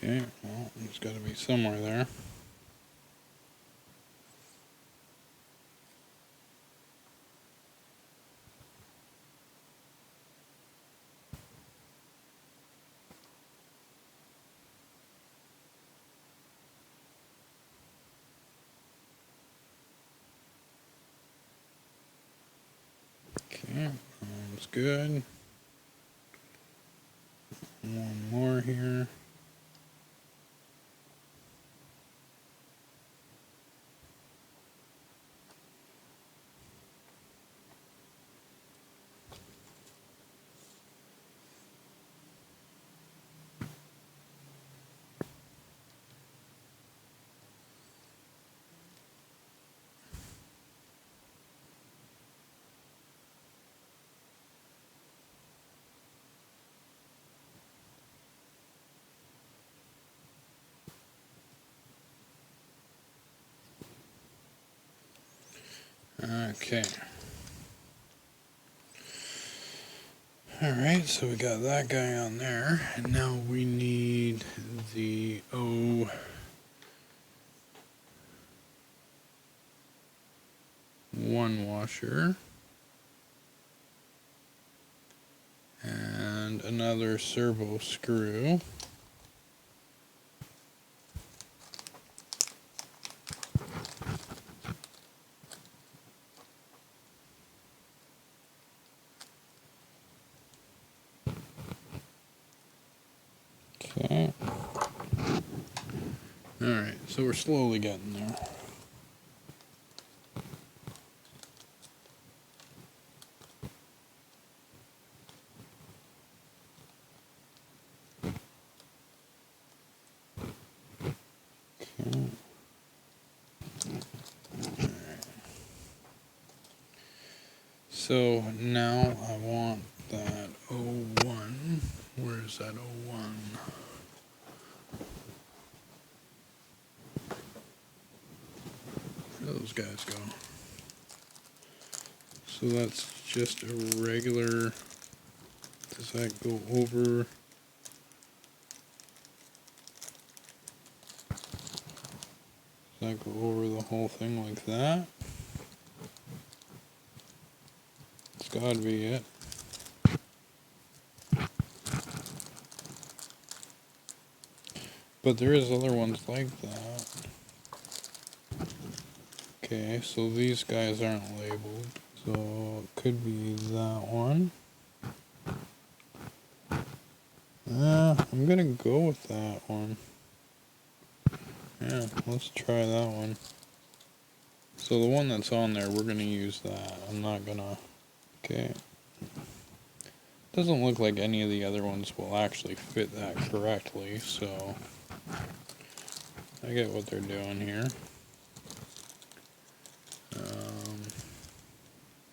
Okay, well, it's got to be somewhere there. Okay, that's good. One more here. Okay. Alright, so we got that guy on there, and now we need the O1 washer and another servo screw. Okay. Alright, so we're slowly getting there. Okay. So now I want that 01. Where's that 01? Where do those guys go? So that's just a regular. Does that go over? Does that go over the whole thing like that? It's gotta be it. But there is other ones like that. Okay, so these guys aren't labeled. So it could be that one. I'm gonna go with that one. Yeah, let's try that one. So the one that's on there, we're gonna use that. I'm not gonna... Okay. Doesn't look like any of the other ones will actually fit that correctly, so... I get what they're doing here.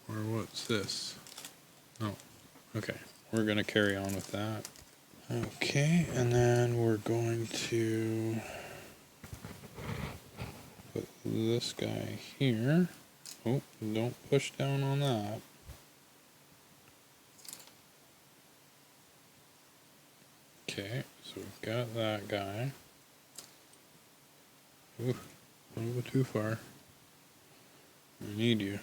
Or what's this? Oh, okay. We're gonna carry on with that. Okay, and then we're going to put this guy here. Oh, don't push down on that. Okay, so we've got that guy. Ooh, don't go too far. I need you.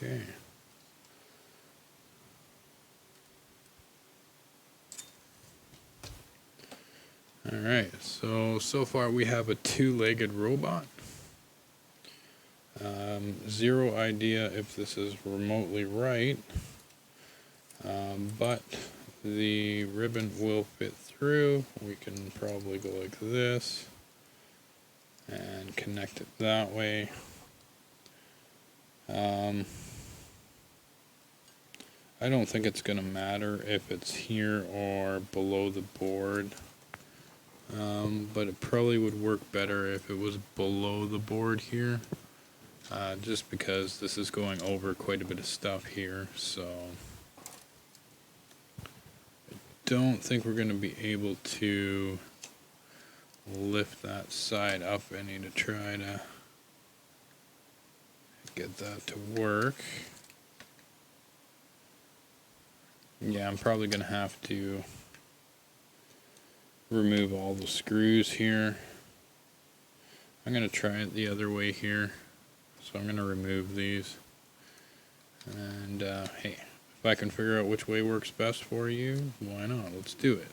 Okay. Alright, so far we have a two-legged robot. Zero idea if this is remotely right, but the ribbon will fit through. We can probably go like this and connect it that way. I don't think it's going to matter if it's here or below the board. But it probably would work better if it was below the board here, just because this is going over quite a bit of stuff here, so I don't think we're going to be able to lift that side up any to try to get that to work. Yeah, I'm probably going to have to remove all the screws here. I'm going to try it the other way here. So I'm going to remove these. And hey, if I can figure out which way works best for you, why not? Let's do it.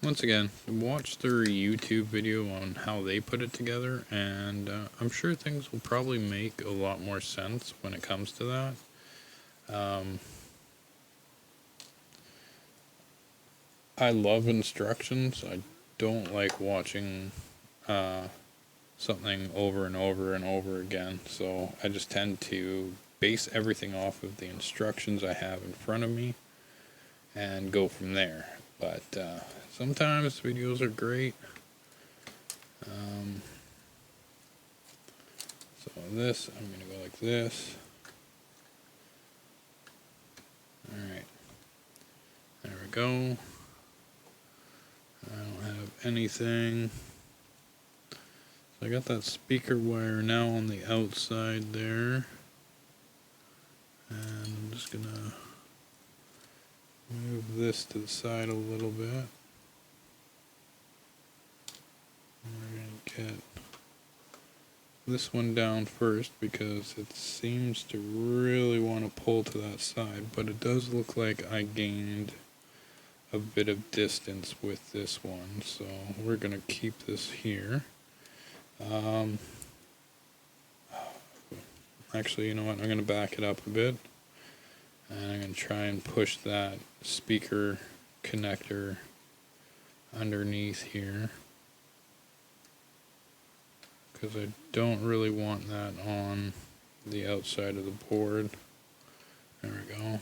Once again, watch their YouTube video on how they put it together, and I'm sure things will probably make a lot more sense when it comes to that. I love instructions. I don't like watching something over and over and over again, so I just tend to base everything off of the instructions I have in front of me and go from there. But sometimes videos are great. So this, I'm going to go like this. Alright, there we go. I don't have anything. So I got that speaker wire now on the outside there. And I'm just going to move this to the side a little bit. And we're going to get this one down first because it seems to really want to pull to that side, but it does look like I gained a bit of distance with this one, so we're going to keep this here. Actually, you know what, I'm going to back it up a bit, and I'm going to try and push that speaker connector underneath here, because I don't really want that on the outside of the board. There we go.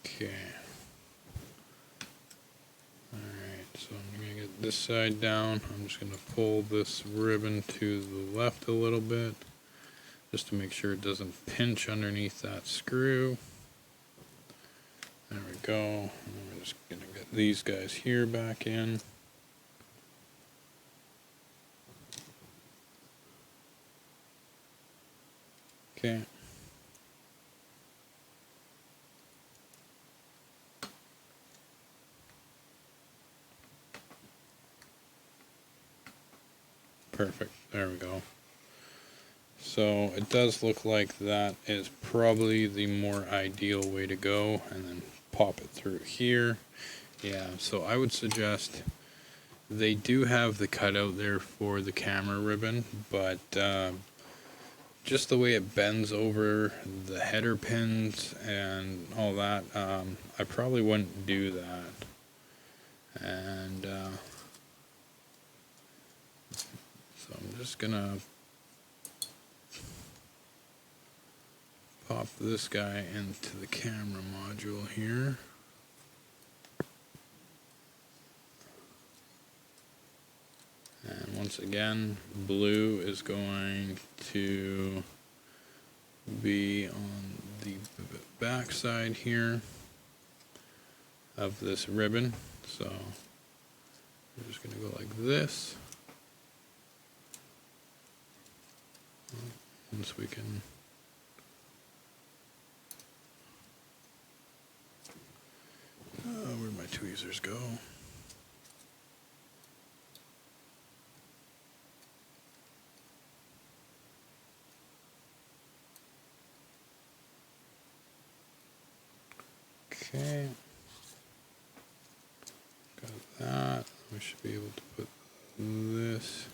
Okay. Alright, so I'm going to get this side down. I'm just going to pull this ribbon to the left a little bit, just to make sure it doesn't pinch underneath that screw. There we go. And we're just going to get these guys here back in. Okay. Perfect. There we go. So it does look like that is probably the more ideal way to go, and then pop it through here. Yeah, so I would suggest, they do have the cutout there for the camera ribbon, but just the way it bends over the header pins and all that, I probably wouldn't do that. And so I'm just gonna pop this guy into the camera module here. And once again, blue is going to be on the back side here of this ribbon. So we're just going to go like this. Once we can where'd my tweezers go? Okay, got that. We should be able to put this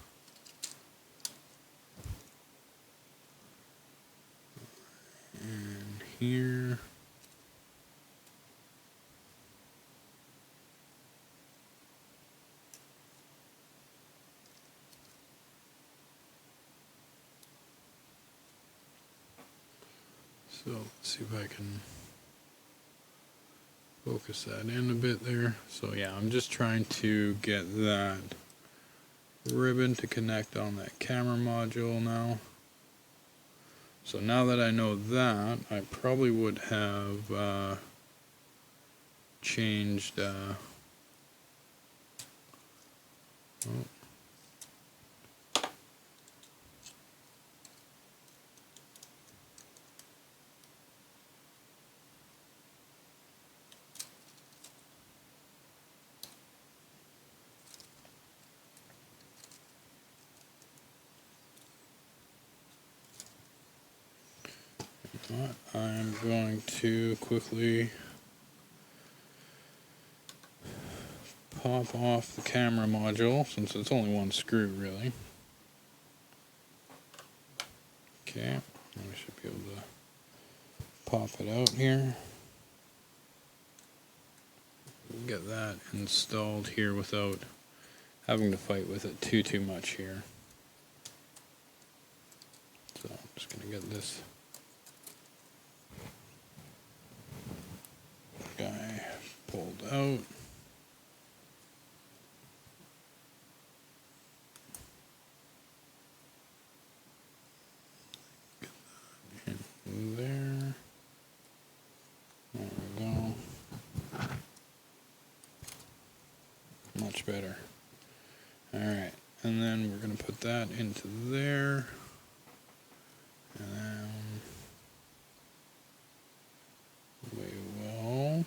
in here. So let's see if I can focus that in a bit there. So yeah, I'm just trying to get that ribbon to connect on that camera module now. So now that I know that, I probably would have changed oh. I'm going to quickly pop off the camera module, since it's only one screw really. Okay, we should be able to pop it out here. Get that installed here without having to fight with it too much here. So I'm just going to get this guy pulled out. Get that in there. There we go. Much better. Alright, and then we're going to put that into there. And then we will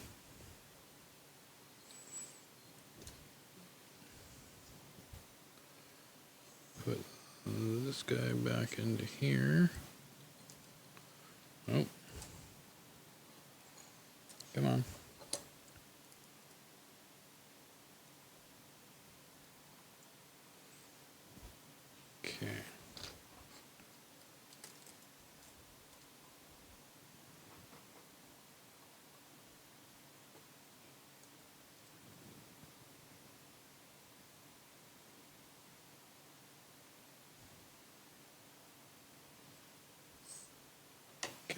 put this guy back into here. Oh, come on. Okay.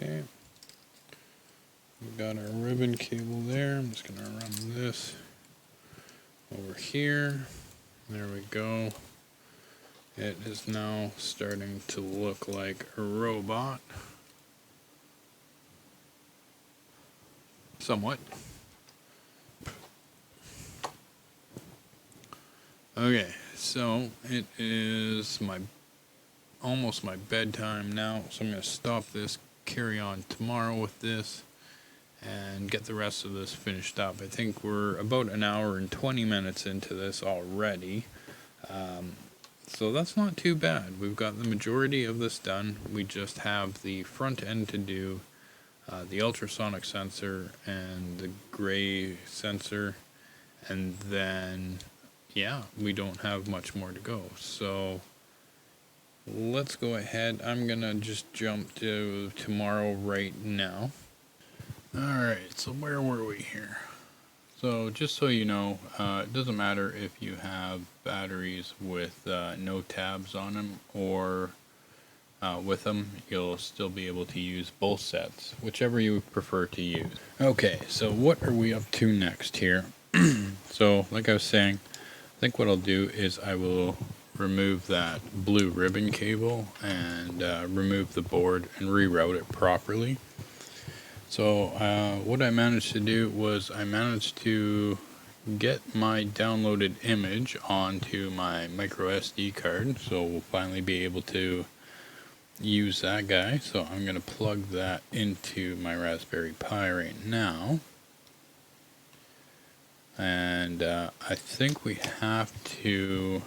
Okay. We've got our ribbon cable there. I'm just going to run this over here. There we go. It is now starting to look like a robot. Somewhat. Okay, so it is almost my bedtime now, so I'm going to stop this, carry on tomorrow with this, and get the rest of this finished up. I think we're about an hour and 20 minutes into this already. So that's not too bad. We've got the majority of this done. We just have the front end to do, the ultrasonic sensor and the gray sensor, and then yeah, we don't have much more to go. So let's go ahead. I'm gonna just jump to tomorrow right now. Alright, so where were we here? So just so you know, it doesn't matter if you have batteries with no tabs on them or with them, you'll still be able to use both sets, whichever you prefer to use. Okay, so what are we up to next here? So like I was saying, I think what I'll do is I will remove that blue ribbon cable and remove the board and reroute it properly. So what I managed to do was I managed to get my downloaded image onto my micro SD card, so we'll finally be able to use that guy. So I'm going to plug that into my Raspberry Pi right now, and I think we have to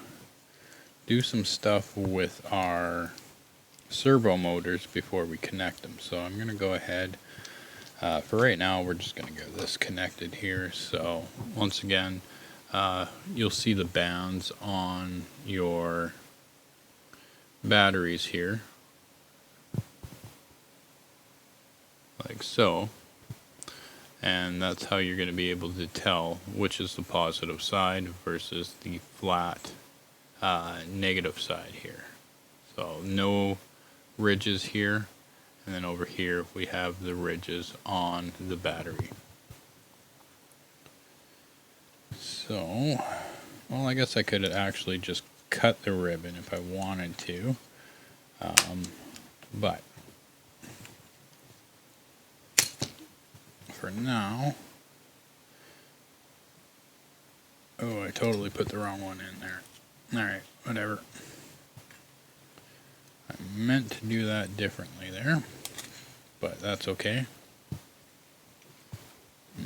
do some stuff with our servo motors before we connect them. So I'm going to go ahead. For right now, we're just going to get this connected here. So once again, you'll see the bands on your batteries here, like so. And that's how you're going to be able to tell which is the positive side versus the flat negative side here. So no ridges here. And then over here we have the ridges on the battery. So, well, I guess I could actually just cut the ribbon if I wanted to. But for now, oh, I totally put the wrong one in there. Alright, whatever. I meant to do that differently there, but that's okay.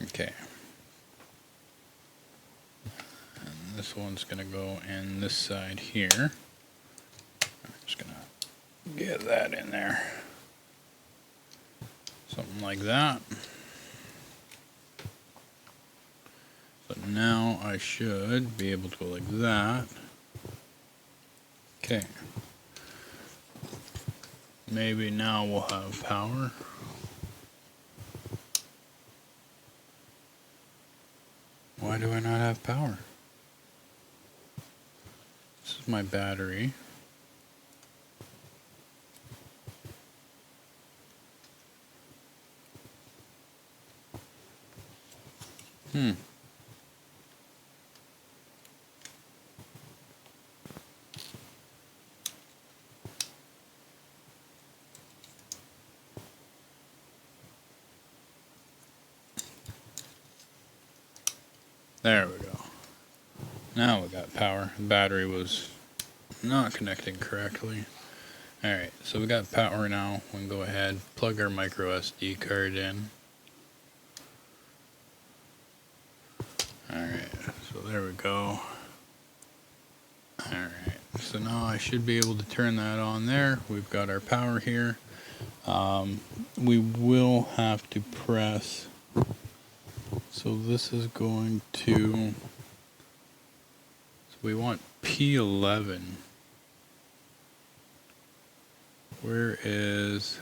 Okay. And this one's going to go in this side here. I'm just going to get that in there. Something like that. So now I should be able to go like that. Okay. Maybe now we'll have power. Why do I not have power? This is my battery. There we go. Now we got power. The battery was not connecting correctly. Alright, so we got power now. We can go ahead, plug our micro SD card in. Alright, so there we go. Alright, so now I should be able to turn that on there. We've got our power here. We will have to press. So this is going to, so we want P11. Where is,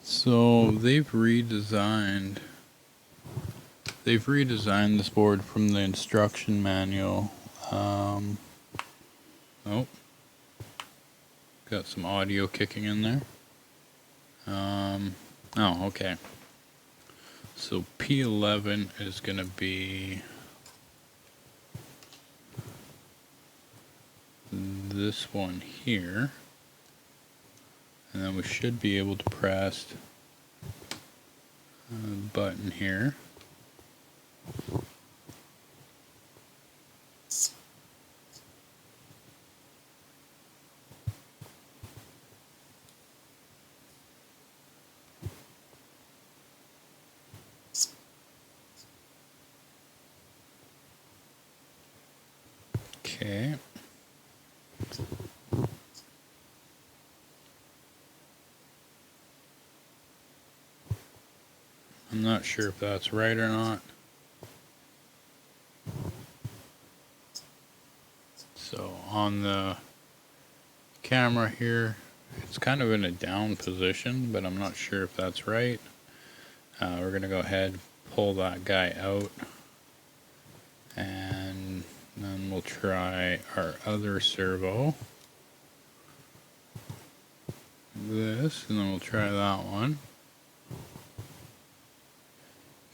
so they've redesigned this board from the instruction manual. Nope. Got some audio kicking in there. Oh, okay. So P11 is going to be this one here. And then we should be able to press a button here. Okay. I'm not sure if that's right or not. So on the camera here, it's kind of in a down position, but I'm not sure if that's right. We're going to go ahead, pull that guy out, and then we'll try our other servo. This, and then we'll try that one.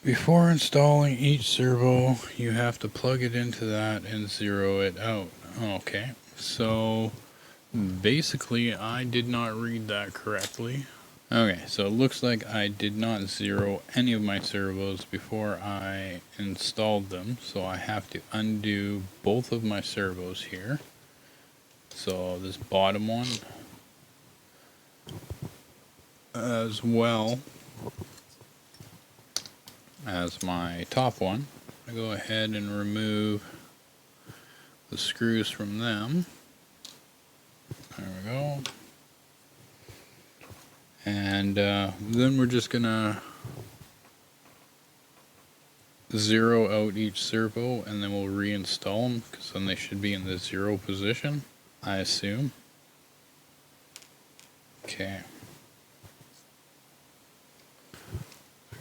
Before installing each servo, you have to plug it into that and zero it out. Okay, so basically I did not read that correctly. Okay, so it looks like I did not zero any of my servos before I installed them, so I have to undo both of my servos here. So this bottom one, as well as my top one. I go ahead and remove the screws from them. There we go. And then we're just gonna zero out each servo, and then we'll reinstall them, because then they should be in the zero position, I assume. Okay.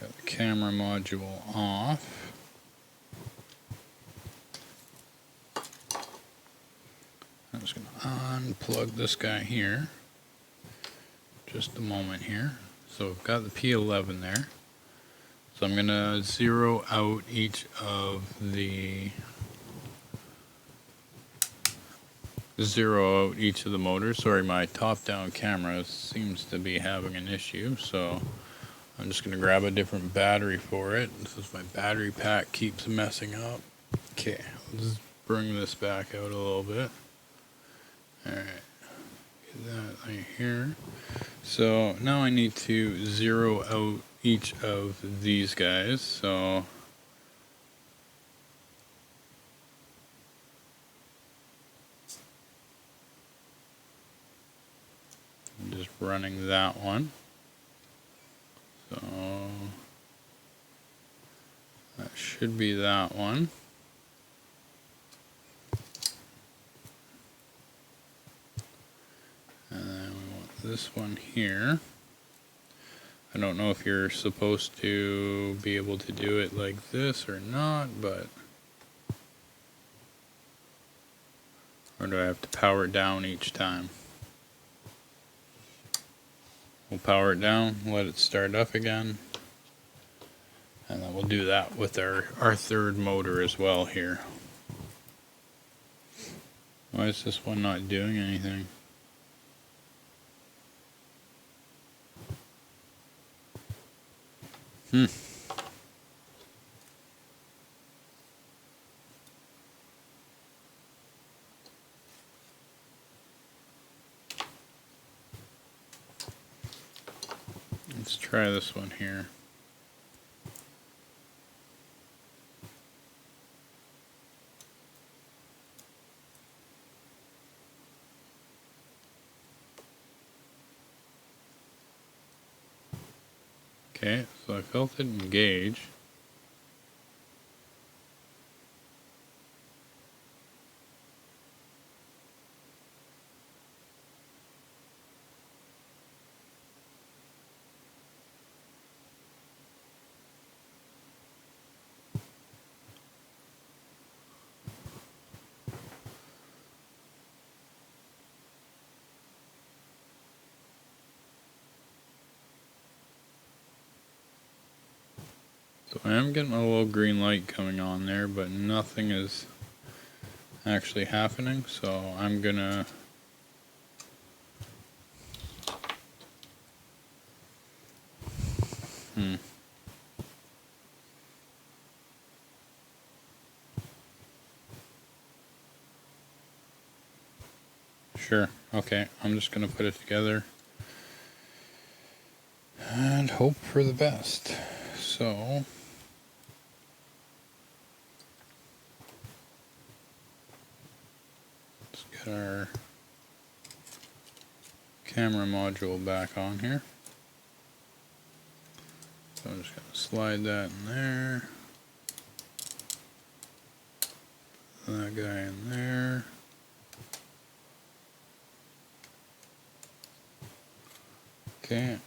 Got the camera module off. I'm just going to unplug this guy here. Just a moment here. So we've got the P11 there. So I'm going to zero out each of the motors. Sorry, my top-down camera seems to be having an issue, so I'm just going to grab a different battery for it. This is my battery pack keeps messing up. Okay, let's bring this back out a little bit. Alright, get that right here. So now I need to zero out each of these guys. So I'm just running that one. So that should be that one. And then we want this one here. I don't know if you're supposed to be able to do it like this or not, but or do I have to power it down each time? We'll power it down, let it start up again, and then we'll do that with our third motor as well here. Why is this one not doing anything? Let's try this one here. Okay, so I felt it engage. So I am getting a little green light coming on there, but nothing is actually happening, so I'm gonna Sure, okay, I'm just gonna put it together and hope for the best. So let's get our camera module back on here. So I'm just gonna slide that in there, that guy in there. Okay,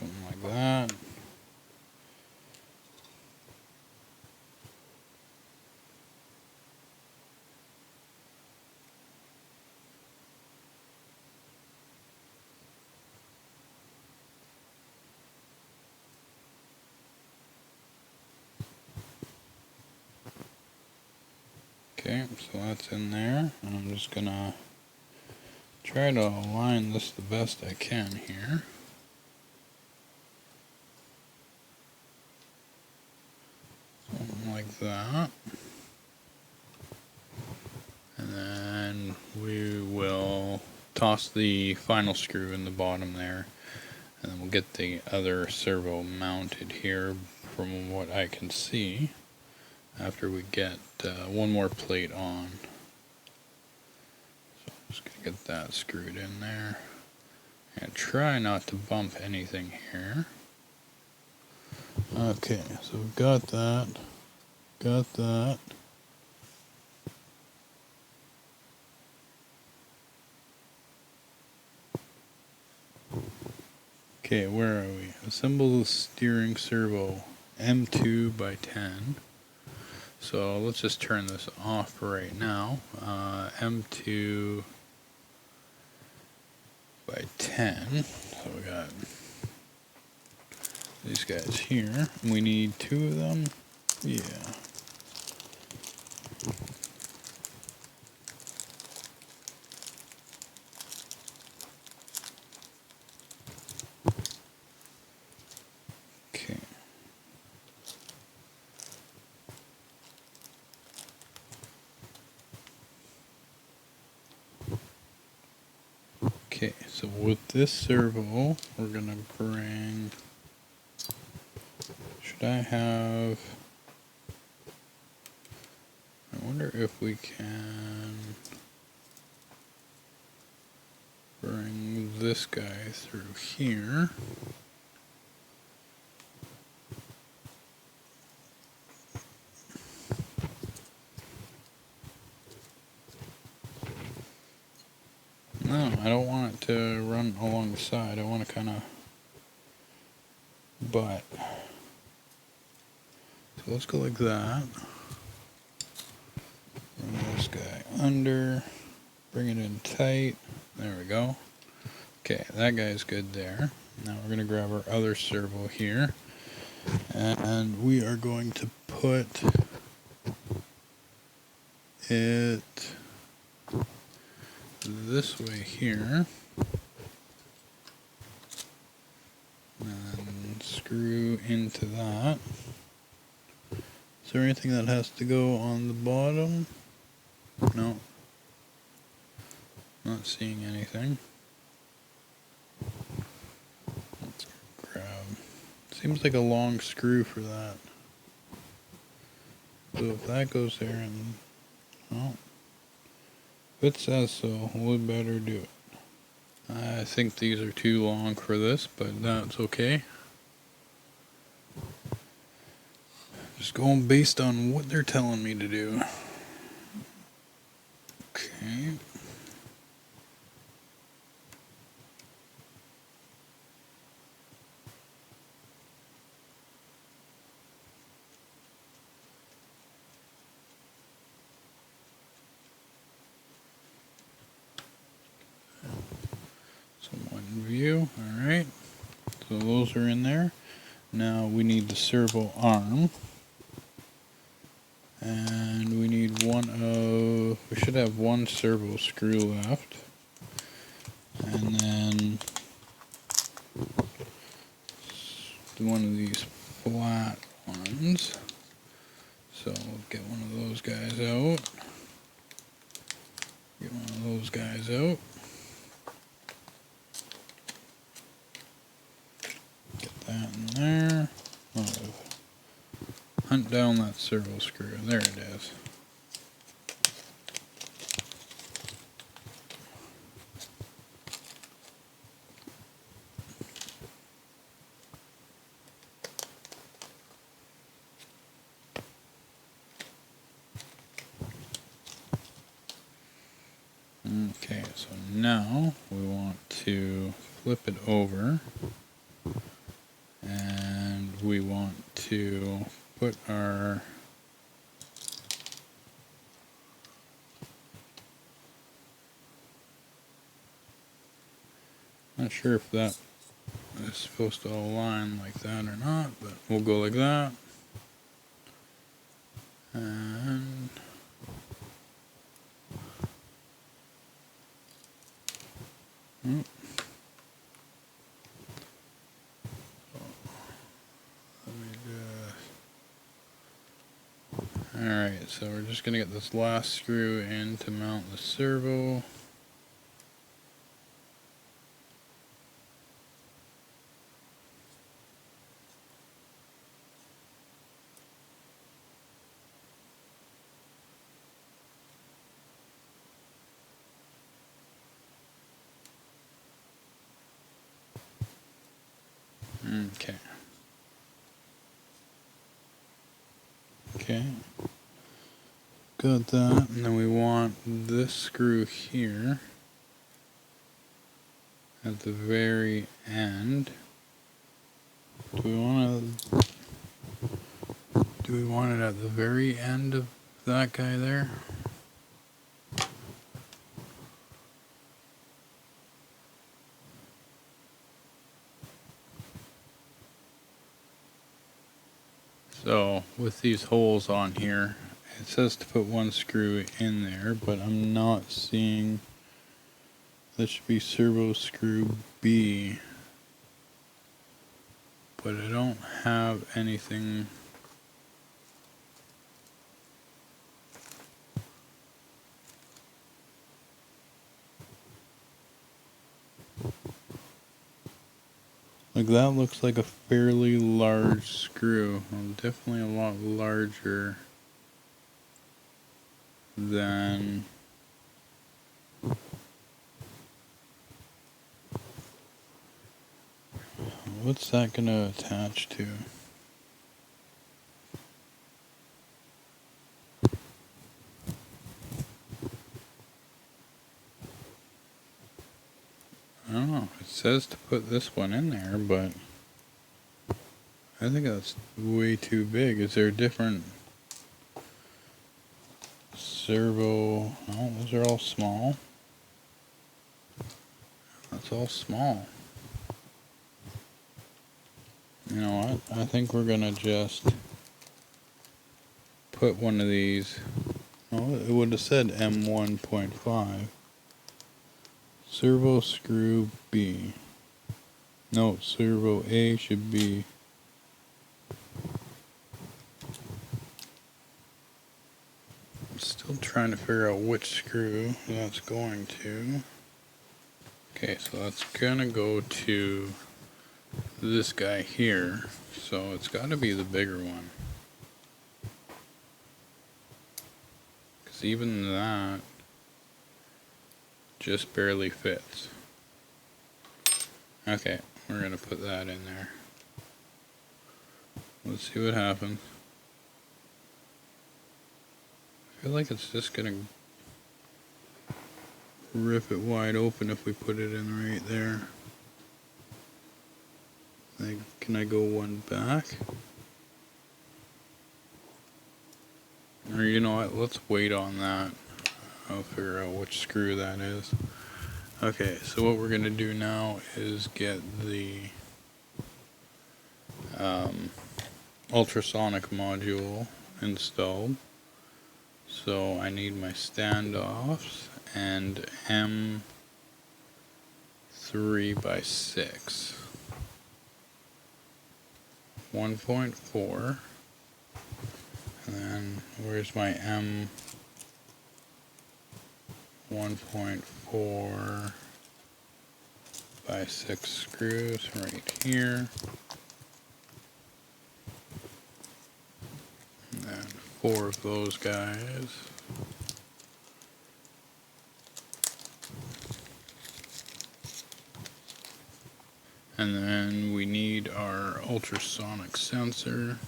something like that. Okay, so that's in there, and I'm just gonna try to align this the best I can here. Something like that. And then we will toss the final screw in the bottom there, and then we'll get the other servo mounted here from what I can see after we get one more plate on. So I'm just going to get that screwed in there and try not to bump anything here. Okay, so we've got that, Okay, where are we? Assemble the steering servo, M2 by 10. So let's just turn this off right now. M2 by 10. So we got these guys here. We need 2 of them. Yeah. Okay. Okay, so with this servo, we're gonna bring, should I have, I wonder if we can bring this guy through here. No, I don't want it to run along the side. I want to kind of butt. So let's go like that. Bring this guy under. Bring it in tight. There we go. Okay, that guy's good there. Now we're going to grab our other servo here. And we are going to put it this way here. And screw into that. Is there anything that has to go on the bottom? No. Not seeing anything. Let's grab. Seems like a long screw for that. So if that goes there and, well, if it says so, we better do it. I think these are too long for this, but that's okay. Just going based on what they're telling me to do. Okay. Somewhat in view. Alright. So those are in there. Now we need the servo arm. And we need we should have one servo screw left. And then one of these flat ones. So we'll get one of those guys out. Get one of those guys out. Get that in there. Hunt down that servo screw. There it is. Okay, so now we want to flip it over, and we want to put our not sure if that is supposed to align like that or not, but we'll go like that. And alright, so we're just going to get this last screw in to mount the servo. Okay. Okay. Got that, and then we want this screw here at the very end. Do we want it at the very end of that guy there? So with these holes on here, it says to put one screw in there, but I'm not seeing. That should be servo screw B, but I don't have anything. Like that looks like a fairly large screw. Well, definitely a lot larger than what's that gonna attach to? I don't know. It says to put this one in there, but I think that's way too big. Is there a different servo? Oh, those are all small. That's all small. You know what? I think we're gonna just put one of these. Oh, it would have said M1.5. Servo screw B. No, servo A should be. I'm still trying to figure out which screw that's going to. Okay, so that's gonna go to this guy here. So it's got to be the bigger one. Because even that just barely fits. Okay, we're gonna put that in there. Let's see what happens. I feel like it's just gonna rip it wide open if we put it in right there. Like, can I go one back? Or you know what, let's wait on that. I'll figure out which screw that is. Okay, so what we're going to do now is get the ultrasonic module installed. So I need my standoffs and M3x6, 1.4, and then where's my M 1.4 by 6 screws? Right here. And then 4 of those guys. And then we need our ultrasonic sensor.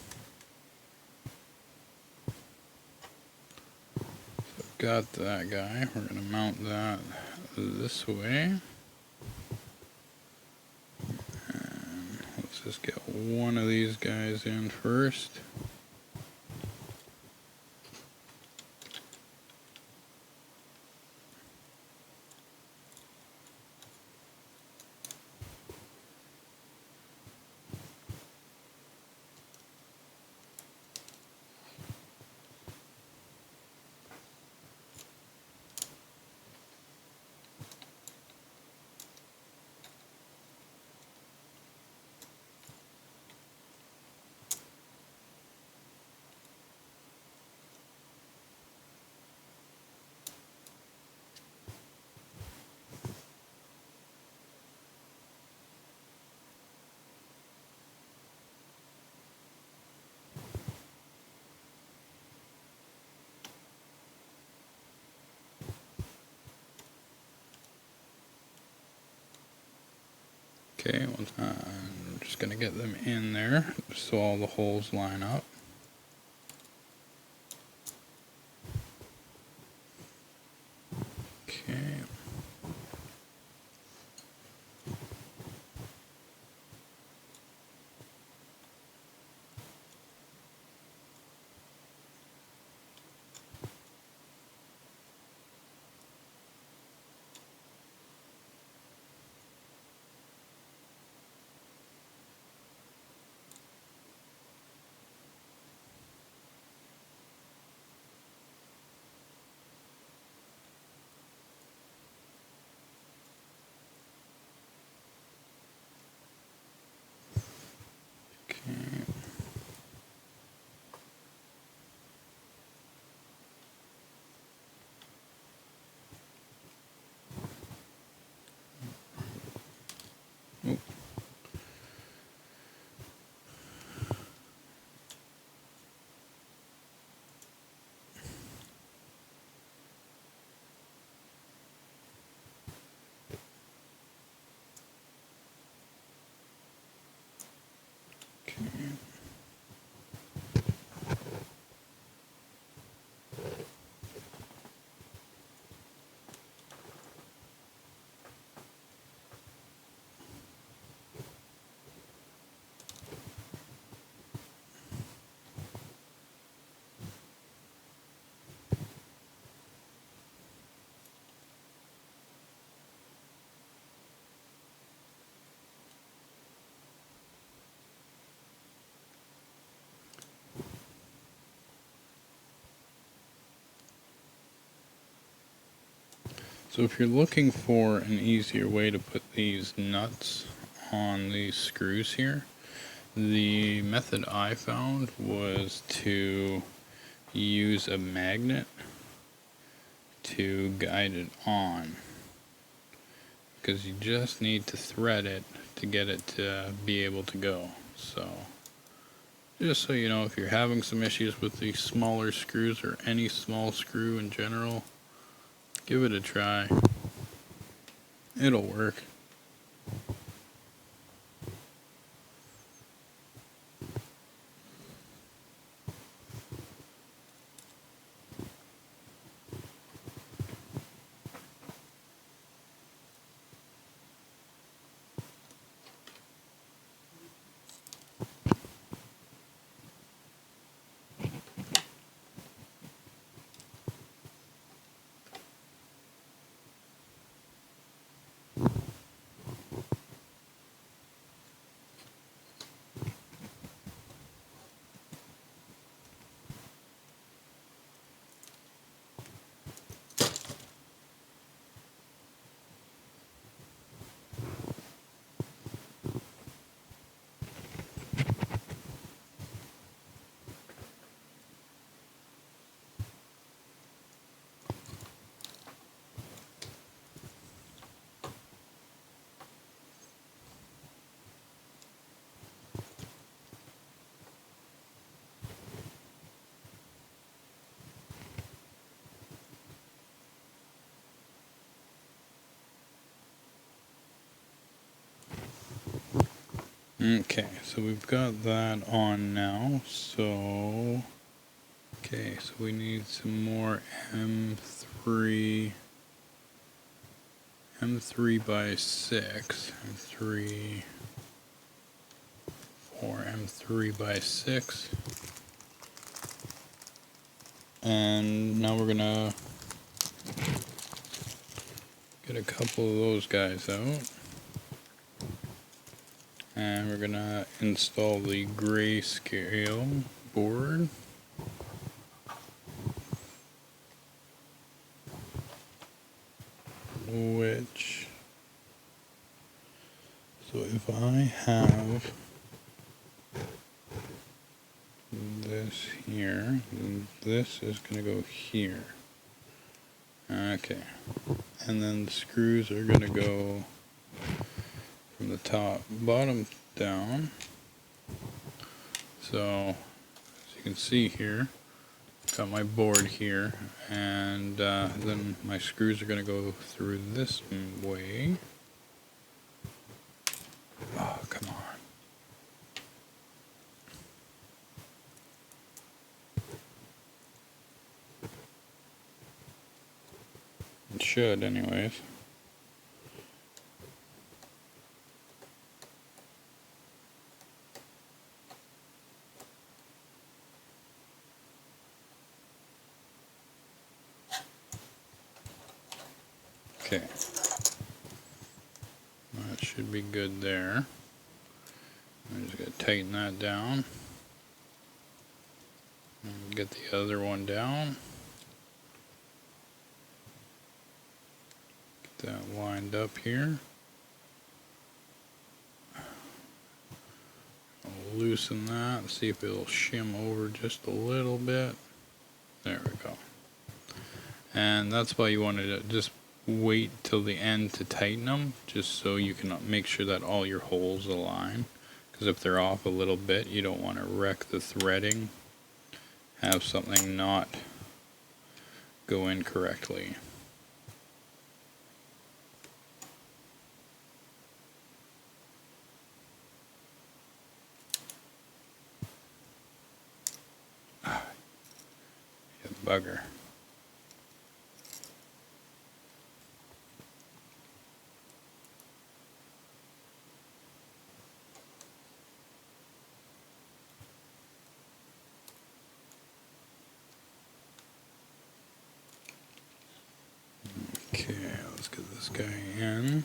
So got that guy. We're going to mount that this way. And let's just get one of these guys in first. Okay, well, I'm just going to get them in there so all the holes line up. Okay. Oop. Okay. So if you're looking for an easier way to put these nuts on these screws here, the method I found was to use a magnet to guide it on, because you just need to thread it to get it to be able to go. So just so you know, if you're having some issues with these smaller screws or any small screw in general, give it a try. It'll work. Okay, so we've got that on now. So, okay, so we need some more M3 by 6, M3 for M3 by 6. And now we're gonna get a couple of those guys out. And we're gonna install the grayscale board. Which, so if I have this here, then this is gonna go here. Okay, and then the screws are gonna go from the bottom down. So as you can see here, got my board here, and then my screws are going to go through this way. Oh, come on. It should anyways. Okay, that should be good there. I'm just going to tighten that down and get the other one down. Get that lined up here. I'll loosen that, see if it'll shim over just a little bit. There we go. And that's why you want to just wait till the end to tighten them, just so you can make sure that all your holes align, because if they're off a little bit, you don't want to wreck the threading, have something not go in correctly. You bugger. Okay, let's get this guy in.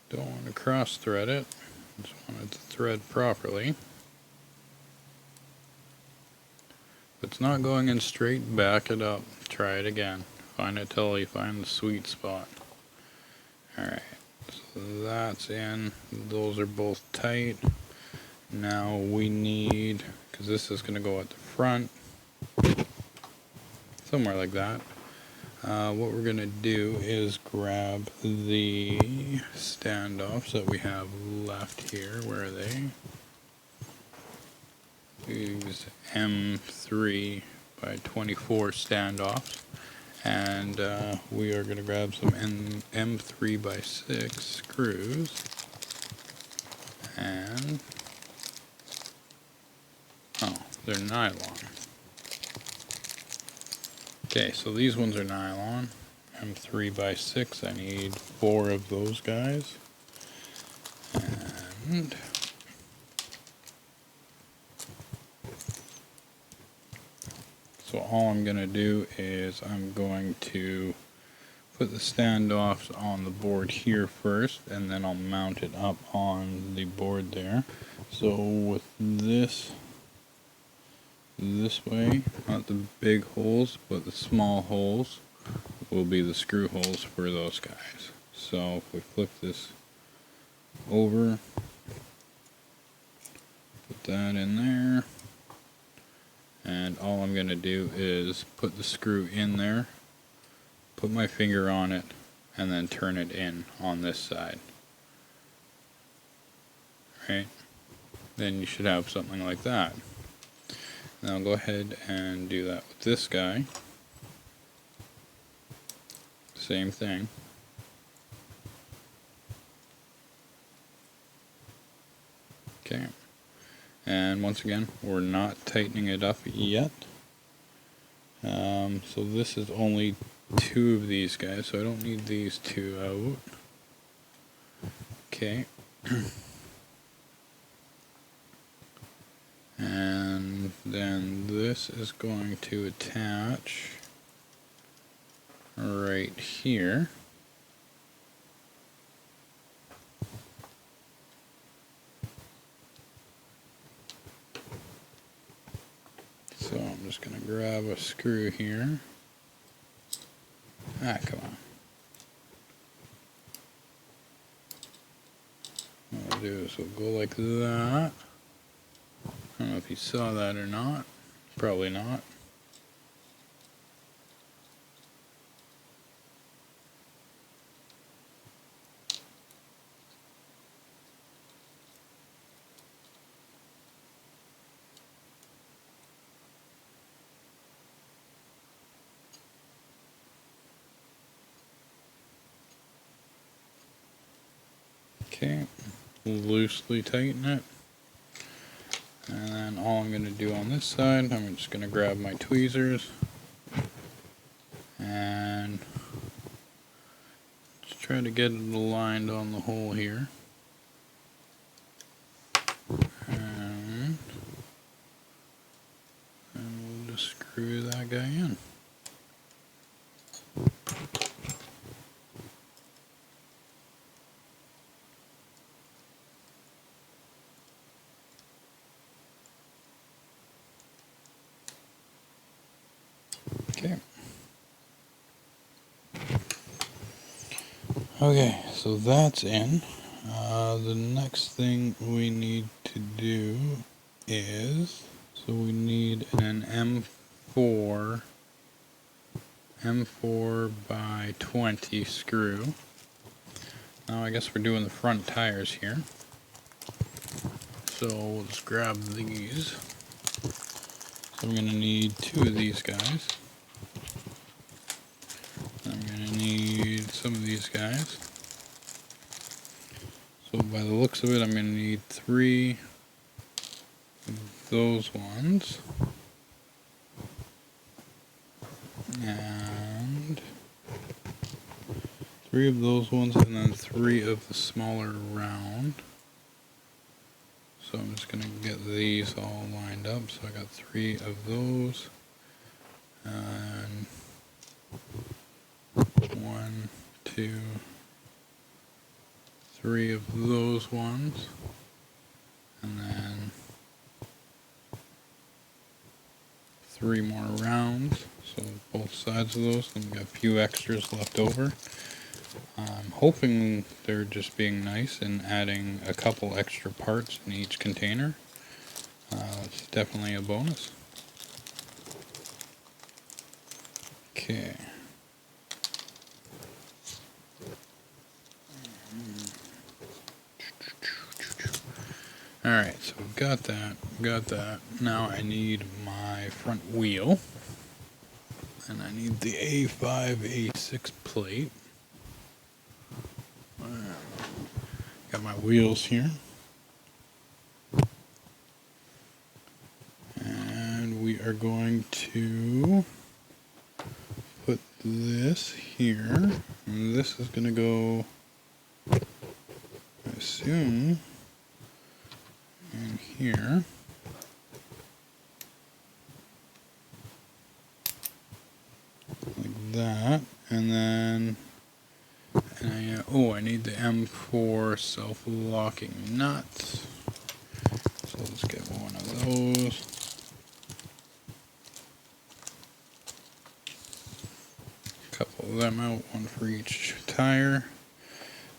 Don't want to cross thread it, just want it to thread properly. If it's not going in straight, back it up, try it again. Find it till you find the sweet spot. Alright, so that's in, those are both tight. Now we need, because this is going to go at the front, somewhere like that. What we're going to do is grab the standoffs that we have left here. Where are they? These M3 by 24 standoffs. And we are going to grab some M3 by 6 screws. And, oh, they're nylon. Okay, so these ones are nylon, M3 by 6, I need 4 of those guys, and so all I'm going to do is I'm going to put the standoffs on the board here first, and then I'll mount it up on the board there. So with this way, not the big holes, but the small holes will be the screw holes for those guys. So if we flip this over, put that in there, and all I'm going to do is put the screw in there, put my finger on it, and then turn it in on this side. Right? Then you should have something like that. Now I'll go ahead and do that with this guy. same thing. Okay, and once again, we're not tightening it up yet. So this is only 2 of these guys, so I don't need these 2 out. Okay. And then this is going to attach right here. So I'm just going to grab a screw here. Ah, come on. What I'll do is we'll go like that. I don't know if you saw that or not. Probably not. Okay, loosely tighten it. And then all I'm going to do on this side, I'm just going to grab my tweezers and just try to get it aligned on the hole here. And we'll just screw that guy in. Okay. Okay, so that's in. The next thing we need to do is, so we need an M4 by 20 screw. Now I guess we're doing the front tires here. So we'll just grab these. So I'm going to need 2 of these guys. I'm going to need some of these guys. So by the looks of it, I'm going to need 3 of those ones. And 3 of those ones, and then 3 of the smaller round. So I'm just going to get these all lined up. So I got 3 of those. And 1, 2, 3 of those ones. And then 3 more rounds. So both sides of those. And we got a few extras left over. I'm hoping they're just being nice and adding a couple extra parts in each container. It's definitely a bonus. Okay. Alright, so we've got that. Now I need my front wheel. And I need the A5, A6 plate. Got my wheels here. And we are going to put this here. And this is going to go, I assume, in here. Like that. And then I need the M4 self-locking nuts. So let's get one of those. A couple of them out, one for each tire.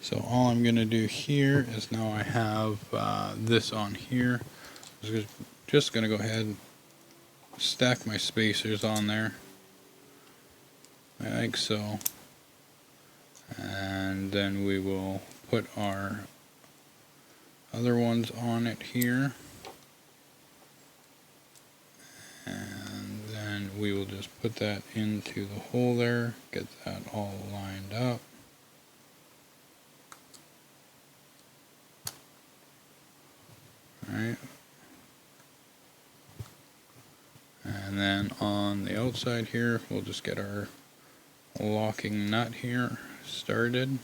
So all I'm going to do here is now I have this on here. I'm just going to go ahead and stack my spacers on there. Like so. And then we will put our other ones on it here. And then we will just put that into the hole there, get that all lined up. Alright. And then on the outside here, we'll just get our locking nut here started.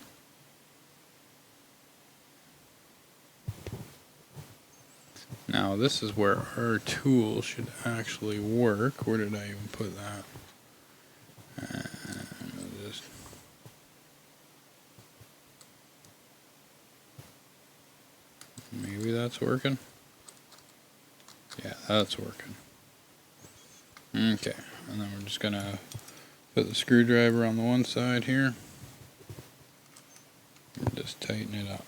Now this is where our tool should actually work. Where did I even put that? Maybe that's working. Yeah, that's working. Okay, and then we're just gonna put the screwdriver on the one side here and just tighten it up.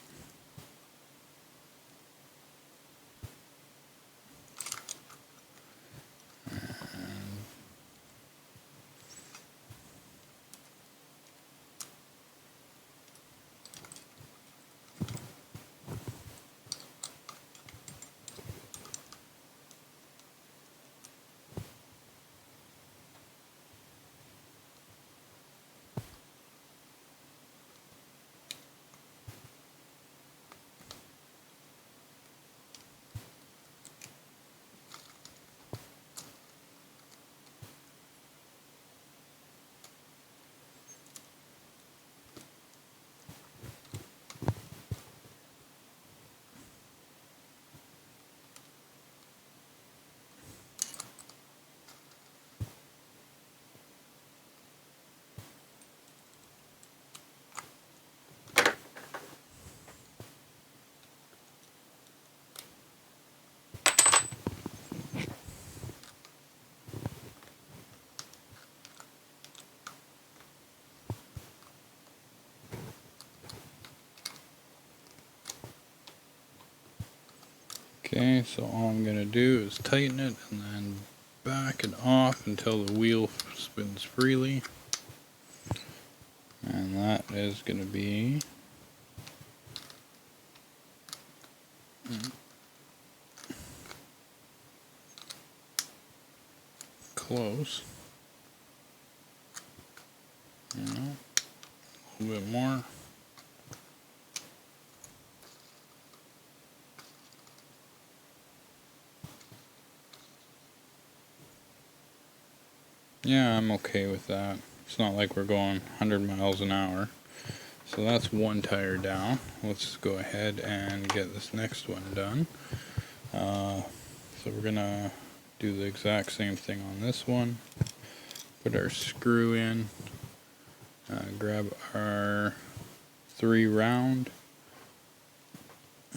Okay, so all I'm going to do is tighten it and then back it off until the wheel spins freely. And that is going to be close. You know, a little bit more. Yeah, I'm okay with that. It's not like we're going 100 miles an hour. So that's one tire down. Let's go ahead and get this next one done. So we're gonna do the exact same thing on this one. Put our screw in, grab our 3 round,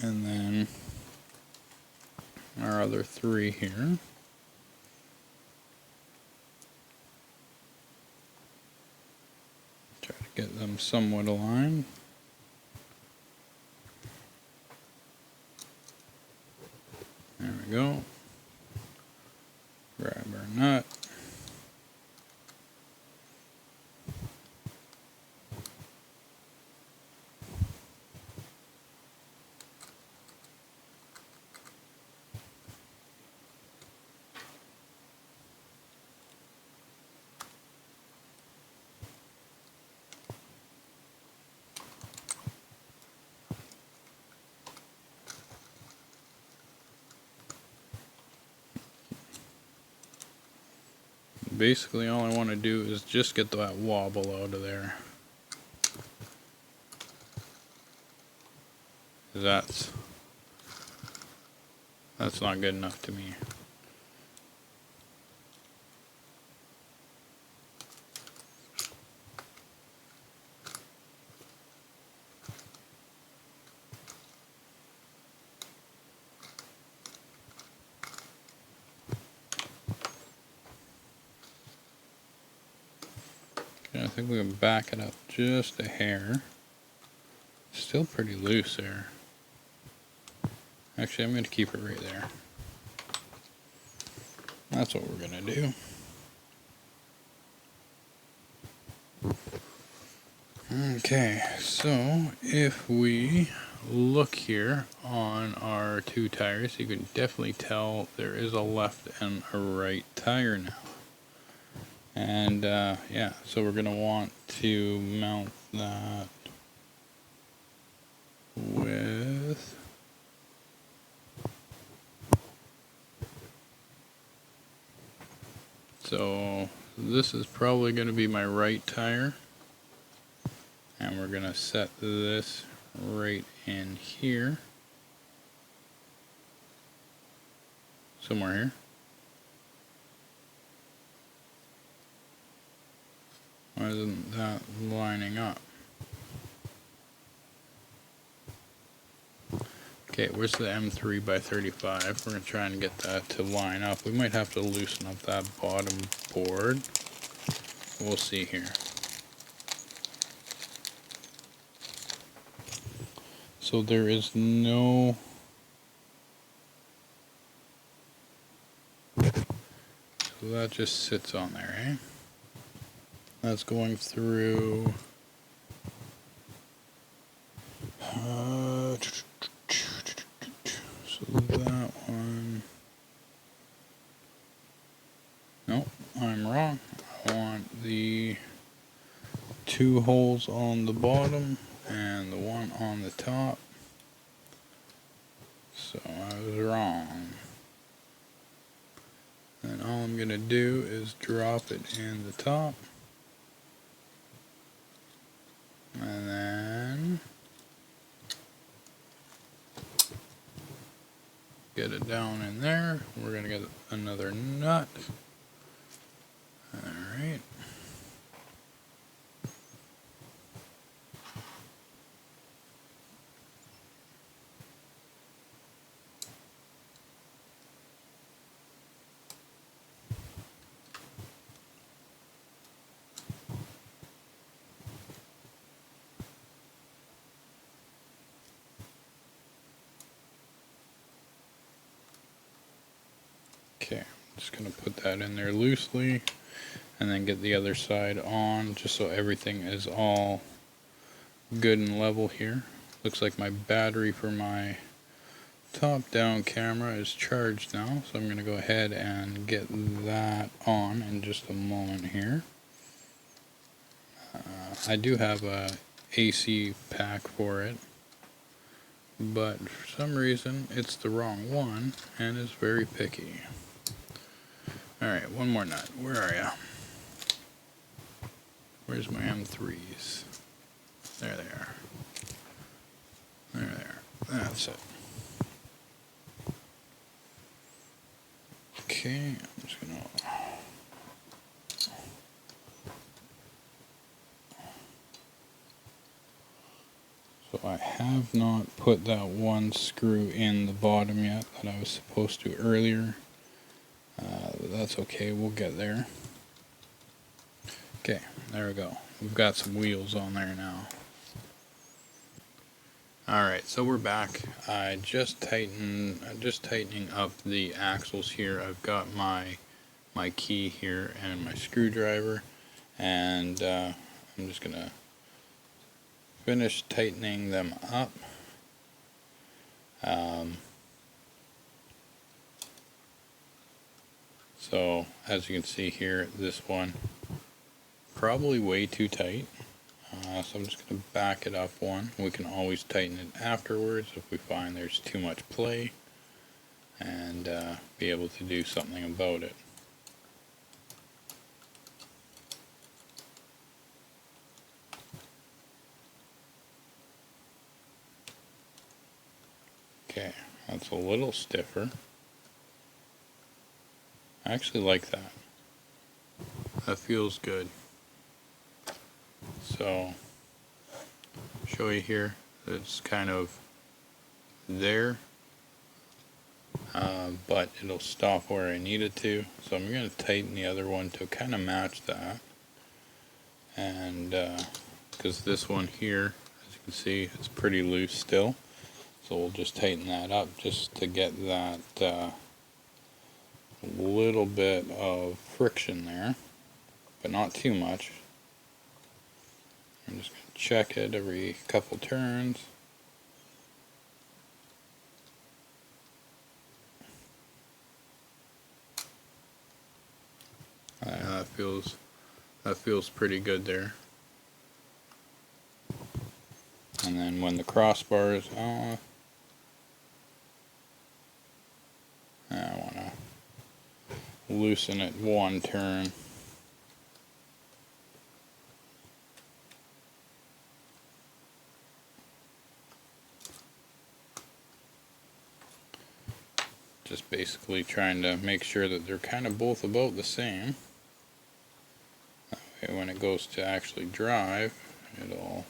and then our other 3 here. Try to get them somewhat aligned. There we go. Grab our nut. Basically all I want to do is just get that wobble out of there. That's not good enough to me. I think we can back it up just a hair. Still pretty loose there. Actually, I'm going to keep it right there. That's what we're going to do. Okay, so if we look here on our 2 tires, you can definitely tell there is a left and a right tire now. And yeah, so we're going to want to mount that with so this is probably going to be my right tire, and we're going to set this right in here, somewhere here. Why isn't that lining up? Okay, where's the M3 by 35? We're going to try and get that to line up. We might have to loosen up that bottom board. We'll see here. So there is no... So that just sits on there, eh? That's going through... so that one... Nope, I'm wrong. I want the 2 holes on the bottom and the one on the top. So I was wrong. And all I'm going to do is drop it in the top. And then get it down in there. We're going to get another nut. Alright. Okay, I'm just going to put that in there loosely and then get the other side on just so everything is all good and level here. Looks like my battery for my top-down camera is charged now, so I'm going to go ahead and get that on in just a moment here. I do have a AC pack for it, but for some reason it's the wrong one and is very picky. Alright, one more nut. Where are ya? Where's my M3s? There they are. There they are. That's it. Okay, I'm just gonna... So I have not put that one screw in the bottom yet that I was supposed to earlier. But that's okay, we'll get there. Okay, there we go. We've got some wheels on there now. Alright, so we're back. I'm just tightening up the axles here. I've got my key here and my screwdriver, and I'm just gonna finish tightening them up. So as you can see here, this one probably way too tight. So I'm just going to back it up one. We can always tighten it afterwards if we find there's too much play, and be able to do something about it. Okay, that's a little stiffer. I actually like that. That feels good. So, show you here, it's kind of there, but it'll stop where I need it to. So I'm going to tighten the other one to kind of match that. And because this one here, as you can see, it's pretty loose still. So we'll just tighten that up just to get that little bit of friction there, but not too much. I'm just going to check it every couple turns. That feels That feels pretty good there. And then when the crossbar is on, I want to loosen it one turn. Just basically trying to make sure that they're kind of both about the same. That way when it goes to actually drive, it'll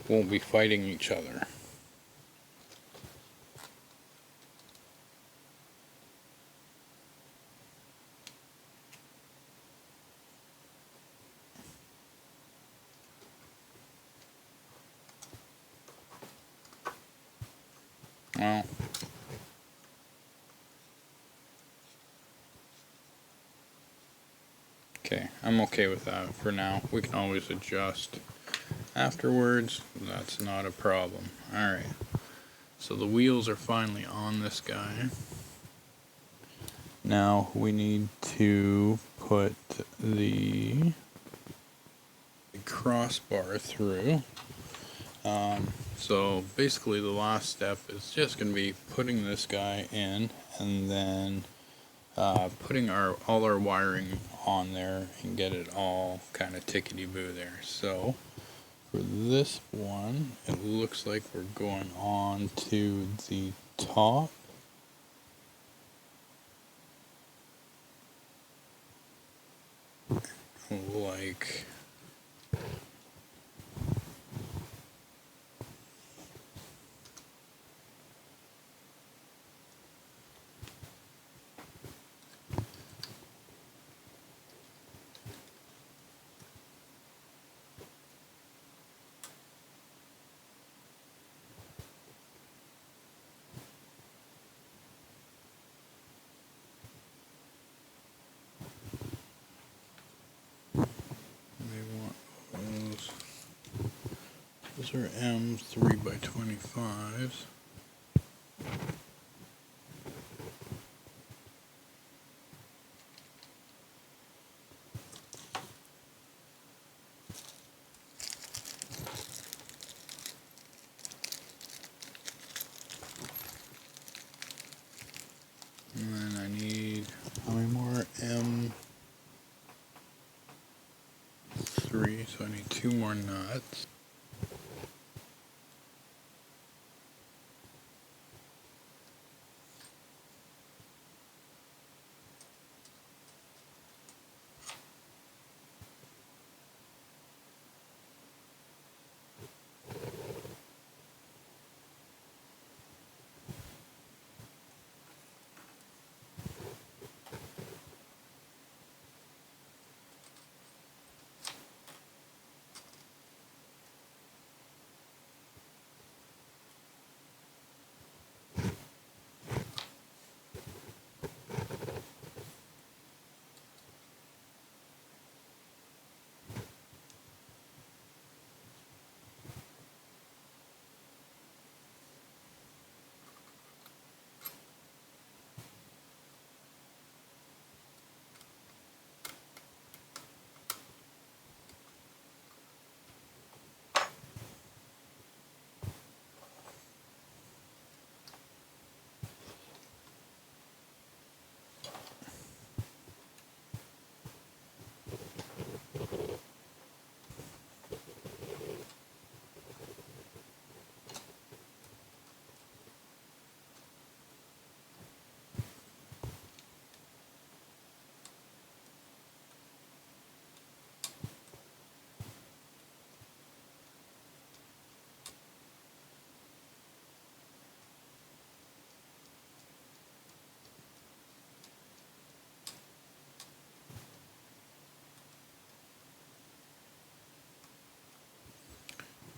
won't be fighting each other. Well, okay, I'm okay with that for now. We can always adjust afterwards. That's not a problem. Alright, so the wheels are finally on this guy. Now we need to put the crossbar through. So basically the last step is just going to be putting this guy in and then putting all our wiring on there and get it all kind of tickety-boo there. So for this one, it looks like we're going on to the top. Like those are M 3x25s. And then I need, how many more? M3, so I need 2 more nuts.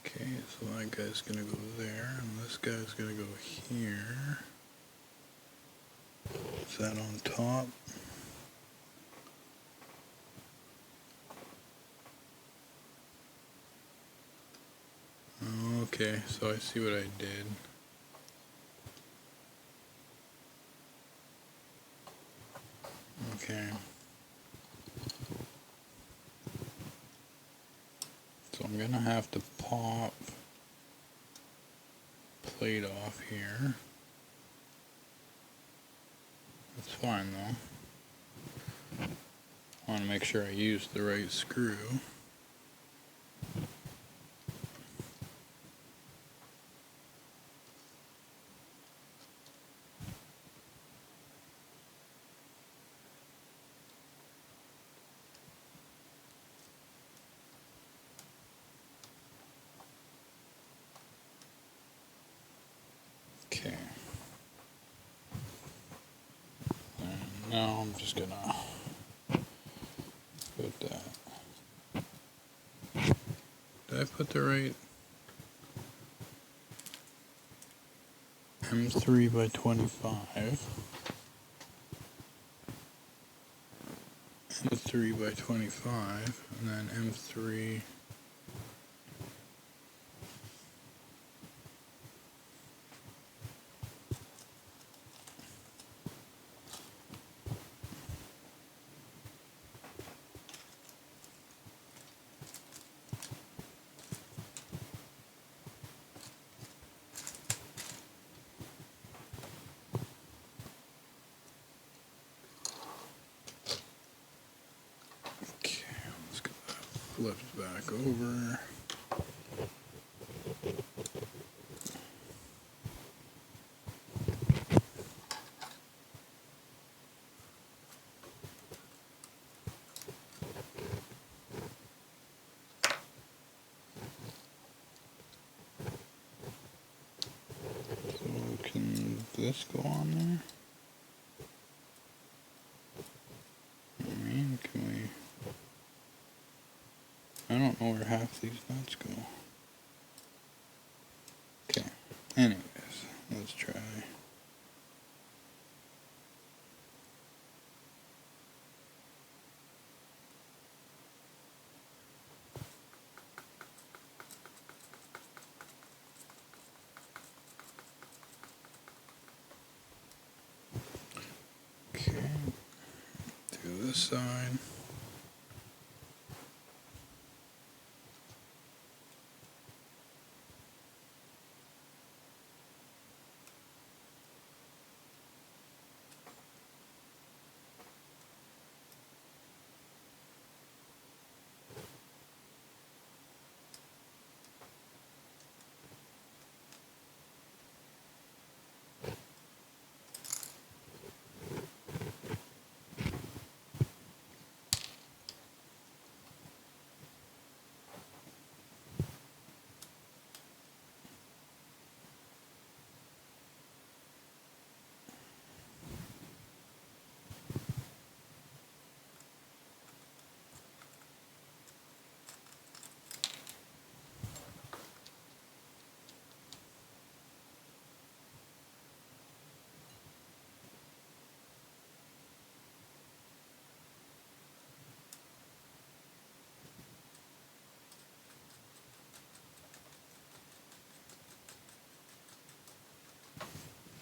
Okay, so that guy's gonna go there, and this guy's gonna go here. Is that on top? Okay, so I see what I did. Okay. So I'm going to have to pop plate off here. That's fine though. I want to make sure I use the right screw. Okay. And now I'm just gonna put that. Did I put the right M3 by 25? M3 by 25, and then M3. Flipped back over. So can this go on there? I mean, can we? I don't know where half these nuts go. Okay, anyways, let's try. Okay, do this side.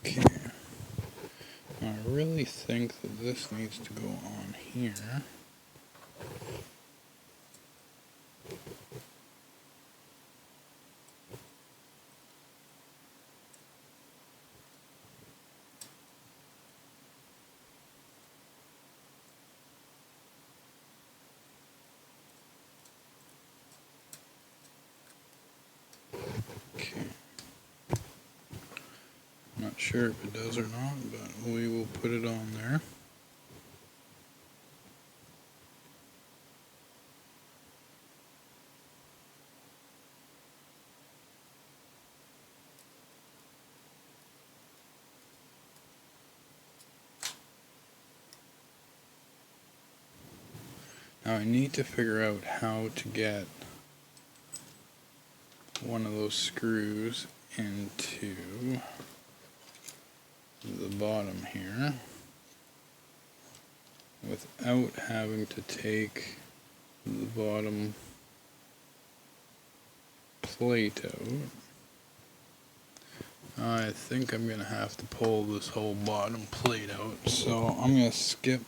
Okay. I really think that this needs to go on here. Okay. Not sure if it does or not, but we will put it on there. Now I need to figure out how to get one of those screws into the bottom here without having to take the bottom plate out. I think I'm going to have to pull this whole bottom plate out, so I'm going to skip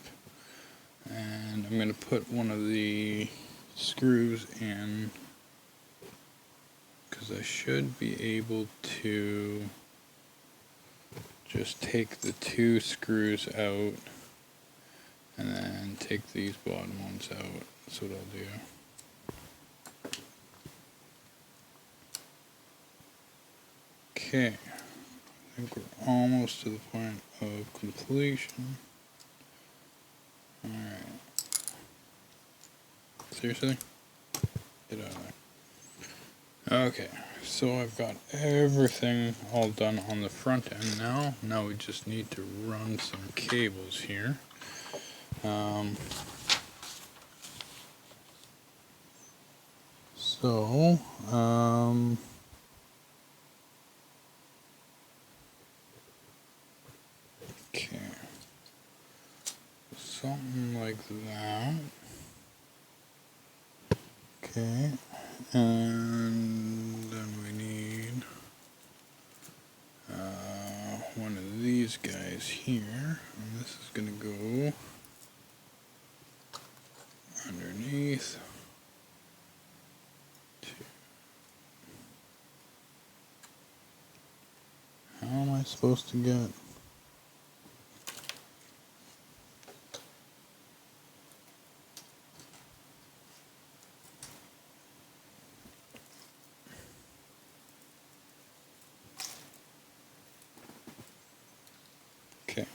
and I'm going to put one of the screws in because I should be able to just take the two screws out and then take these bottom ones out. That's what I'll do. Okay, I think we're almost to the point of completion. Alright. Seriously? Get out of there. Okay, so I've got everything all done on the front end now. Now we just need to run some cables here. Okay, something like that. Okay, and then we need one of these guys here, and this is going to go underneath. How am I supposed to get? Okay.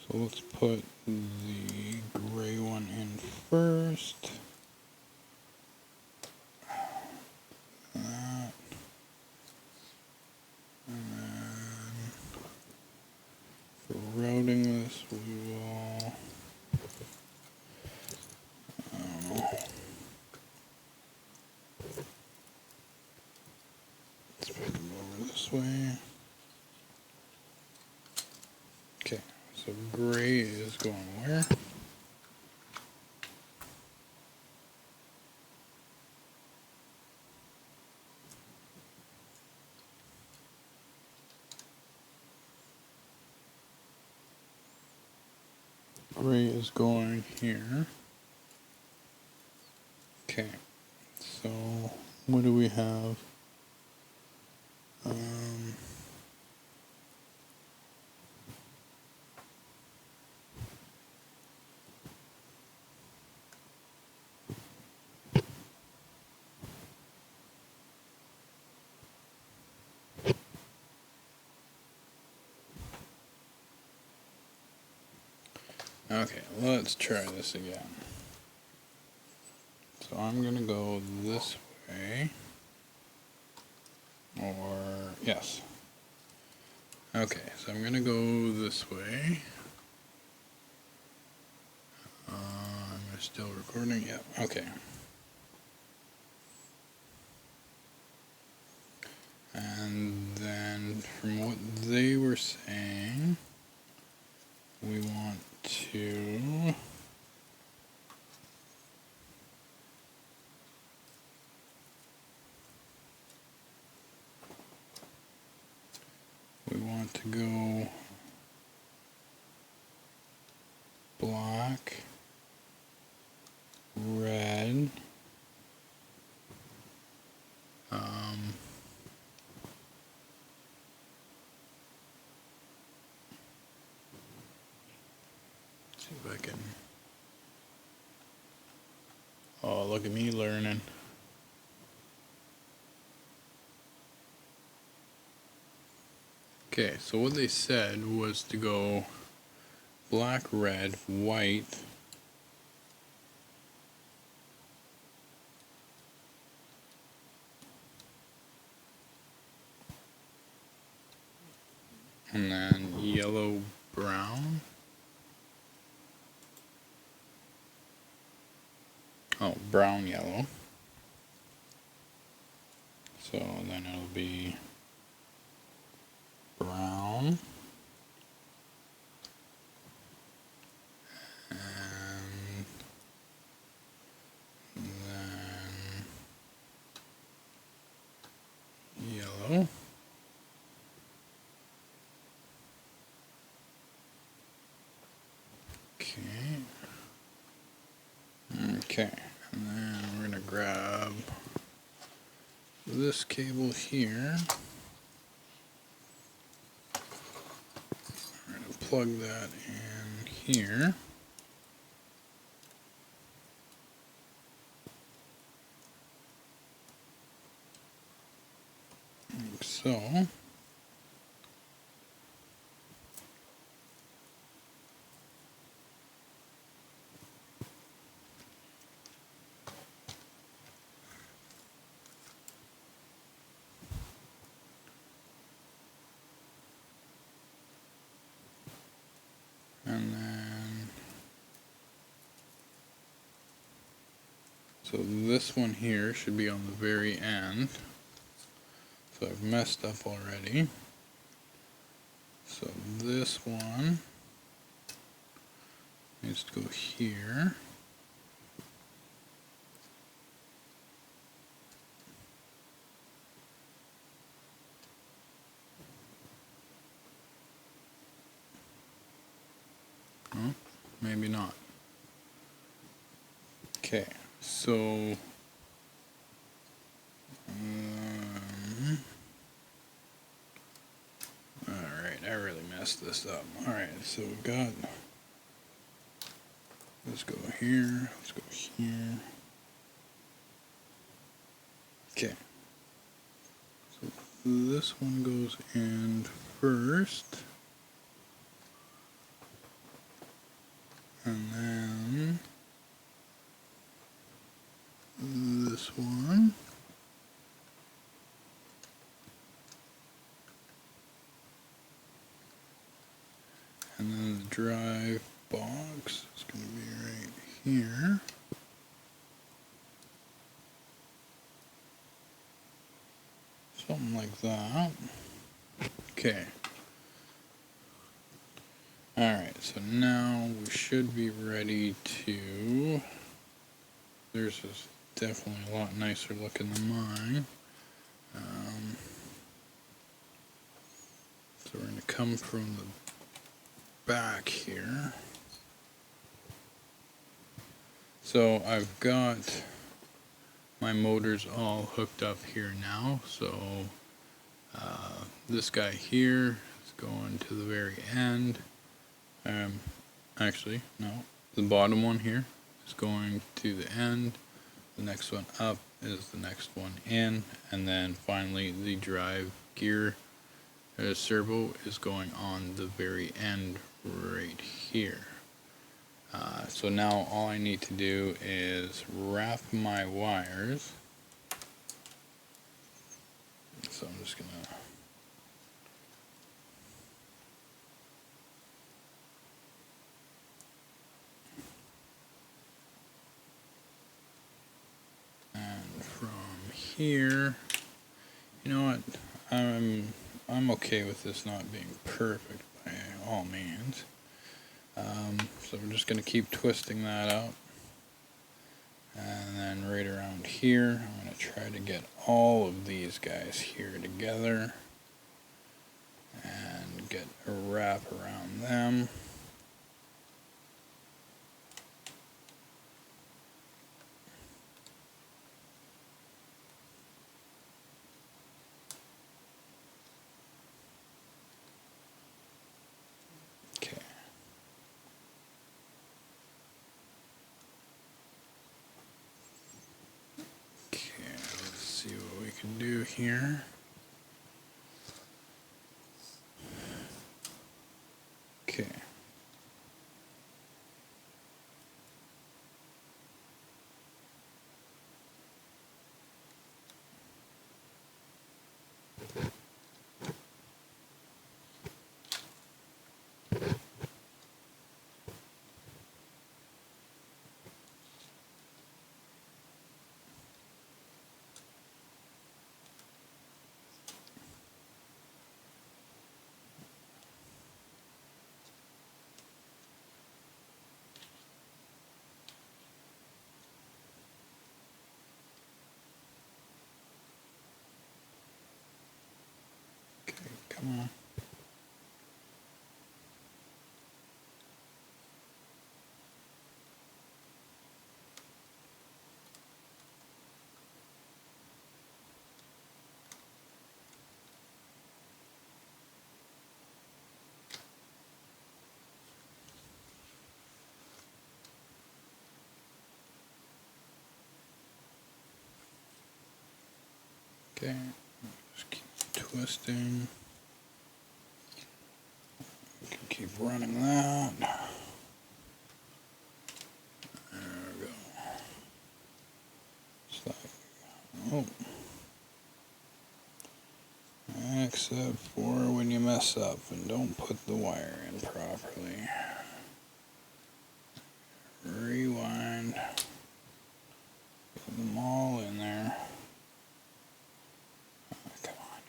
So let's put the gray one in first. That. And then for routing this, we will, I don't know. Let's put them over this way. Okay, so gray is going where? Gray is going here. Okay, so what do we have? Okay, let's try this again. So I'm going to go this way. Or, yes. Okay, so I'm going to go this way. Am I still recording? Yep, okay. And then from what they were saying, we want to go black, red, see if I can, oh, look at me learning. Okay, so what they said was to go black, red, white, and then yellow, brown. Oh, brown, yellow. So then it'll be brown. And then yellow. Okay, and then we're going to grab this cable here, I'm going to plug that in here. Like so. And then, so this one here should be on the very end. So I've messed up already. So this one needs to go here. Oh, maybe not. Okay, so alright, I really messed this up. Alright, so we've got, let's go here, let's go here. Okay, so this one goes in first. And then this one. And then the drive box is going to be right here. Something like that. Okay. Alright, so now we should be ready to, theirs is definitely a lot nicer looking than mine. So we're going to come from the back here. So I've got my motors all hooked up here now, so this guy here is going to the very end. Actually, no, the bottom one here is going to the end, the next one up is the next one in, and then finally the drive gear servo is going on the very end right here. So now all I need to do is wrap my wires. So I'm just gonna here, you know what, I'm okay with this not being perfect by all means. So we're just going to keep twisting that up, and then right around here I'm going to try to get all of these guys here together and get a wrap around them. See what we can do here. Okay. Come on. Okay, just keep twisting. You can keep running that. There we go. Oh. Except for when you mess up and don't put the wire in properly. Rewind. Get them all in there. Oh, come on,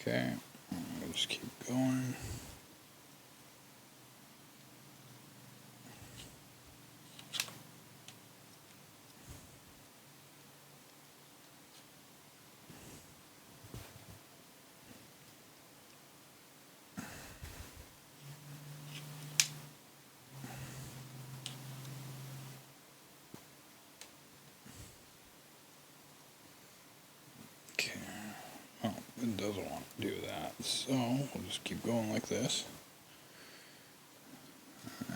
you. Okay, I'll just keep going. It doesn't want to do that, so we'll just keep going like this.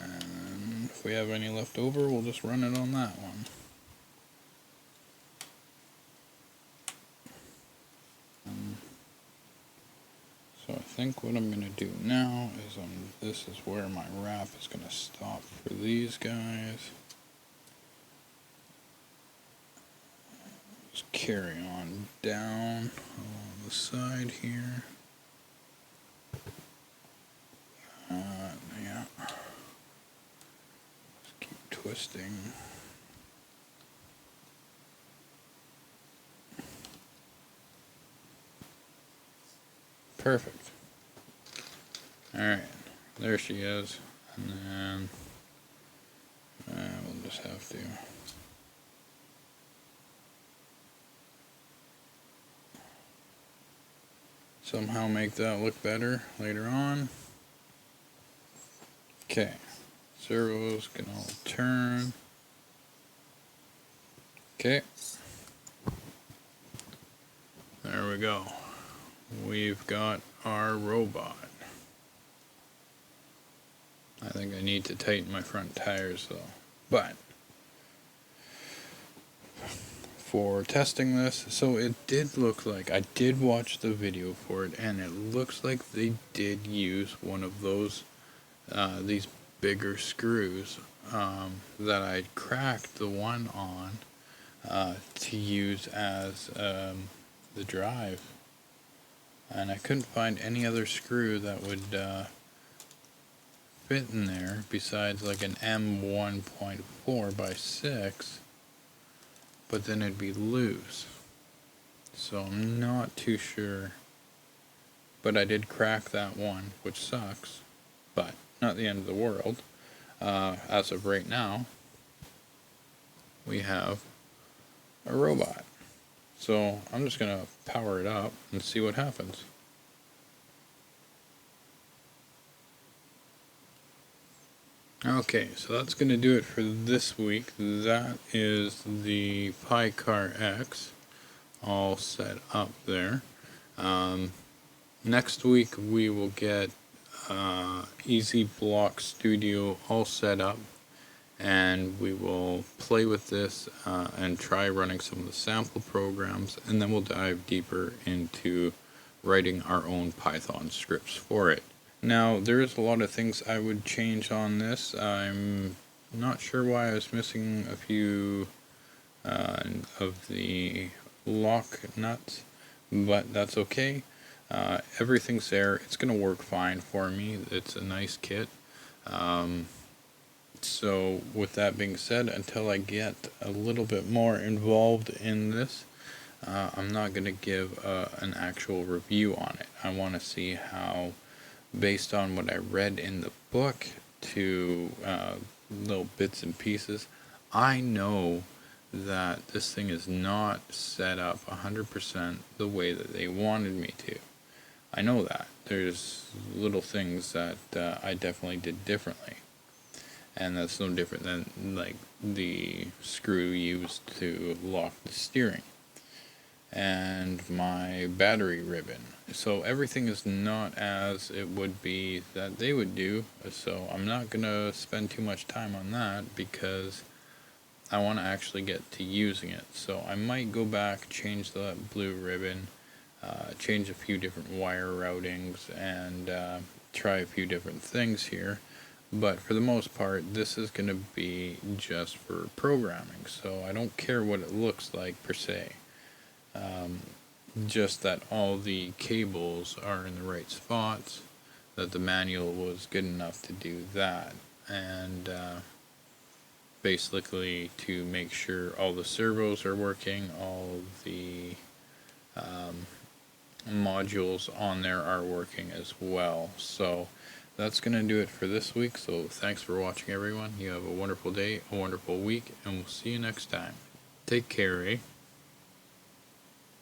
And if we have any left over, we'll just run it on that one. So I think what I'm going to do now is this is where my wrap is going to stop for these guys. Just carry on down along the side here. Yeah. Just keep twisting. Perfect. Alright, there she is. And then we'll just have to somehow make that look better later on. Okay, servos can all turn. Okay, there we go. We've got our robot. I think I need to tighten my front tires though. But for testing this, so it did look like, I did watch the video for it, and it looks like they did use one of those these bigger screws that I cracked the one on to use as the drive, and I couldn't find any other screw that would fit in there besides like an M1.4 by 6, but then it'd be loose, so I'm not too sure. But I did crack that one, which sucks, but not the end of the world. As of right now, we have a robot. So I'm just going to power it up and see what happens. Okay, so that's going to do it for this week. That is the PiCar-X all set up there. Next week we will get Easy Block Studio all set up, and we will play with this and try running some of the sample programs, and then we'll dive deeper into writing our own Python scripts for it. Now, there is a lot of things I would change on this. I'm not sure why I was missing a few of the lock nuts, but that's okay. Everything's there. It's going to work fine for me. It's a nice kit. So with that being said, until I get a little bit more involved in this, I'm not going to give an actual review on it. I want to see how, based on what I read in the book to little bits and pieces, I know that this thing is not set up 100% the way that they wanted me to. I know that. There's little things that I definitely did differently. And that's no different than like the screw used to lock the steering. and my battery ribbon. So everything is not as it would be that they would do, so I'm not gonna spend too much time on that because I want to actually get to using it. So I might go back, change the blue ribbon, change a few different wire routings, and try a few different things here. But for the most part, this is going to be just for programming, so I don't care what it looks like per se. Just that all the cables are in the right spots, that the manual was good enough to do that, and basically to make sure all the servos are working, all the modules on there are working as well. So that's going to do it for this week. So thanks for watching, everyone. You have a wonderful day, a wonderful week, and we'll see you next time. Take care, eh?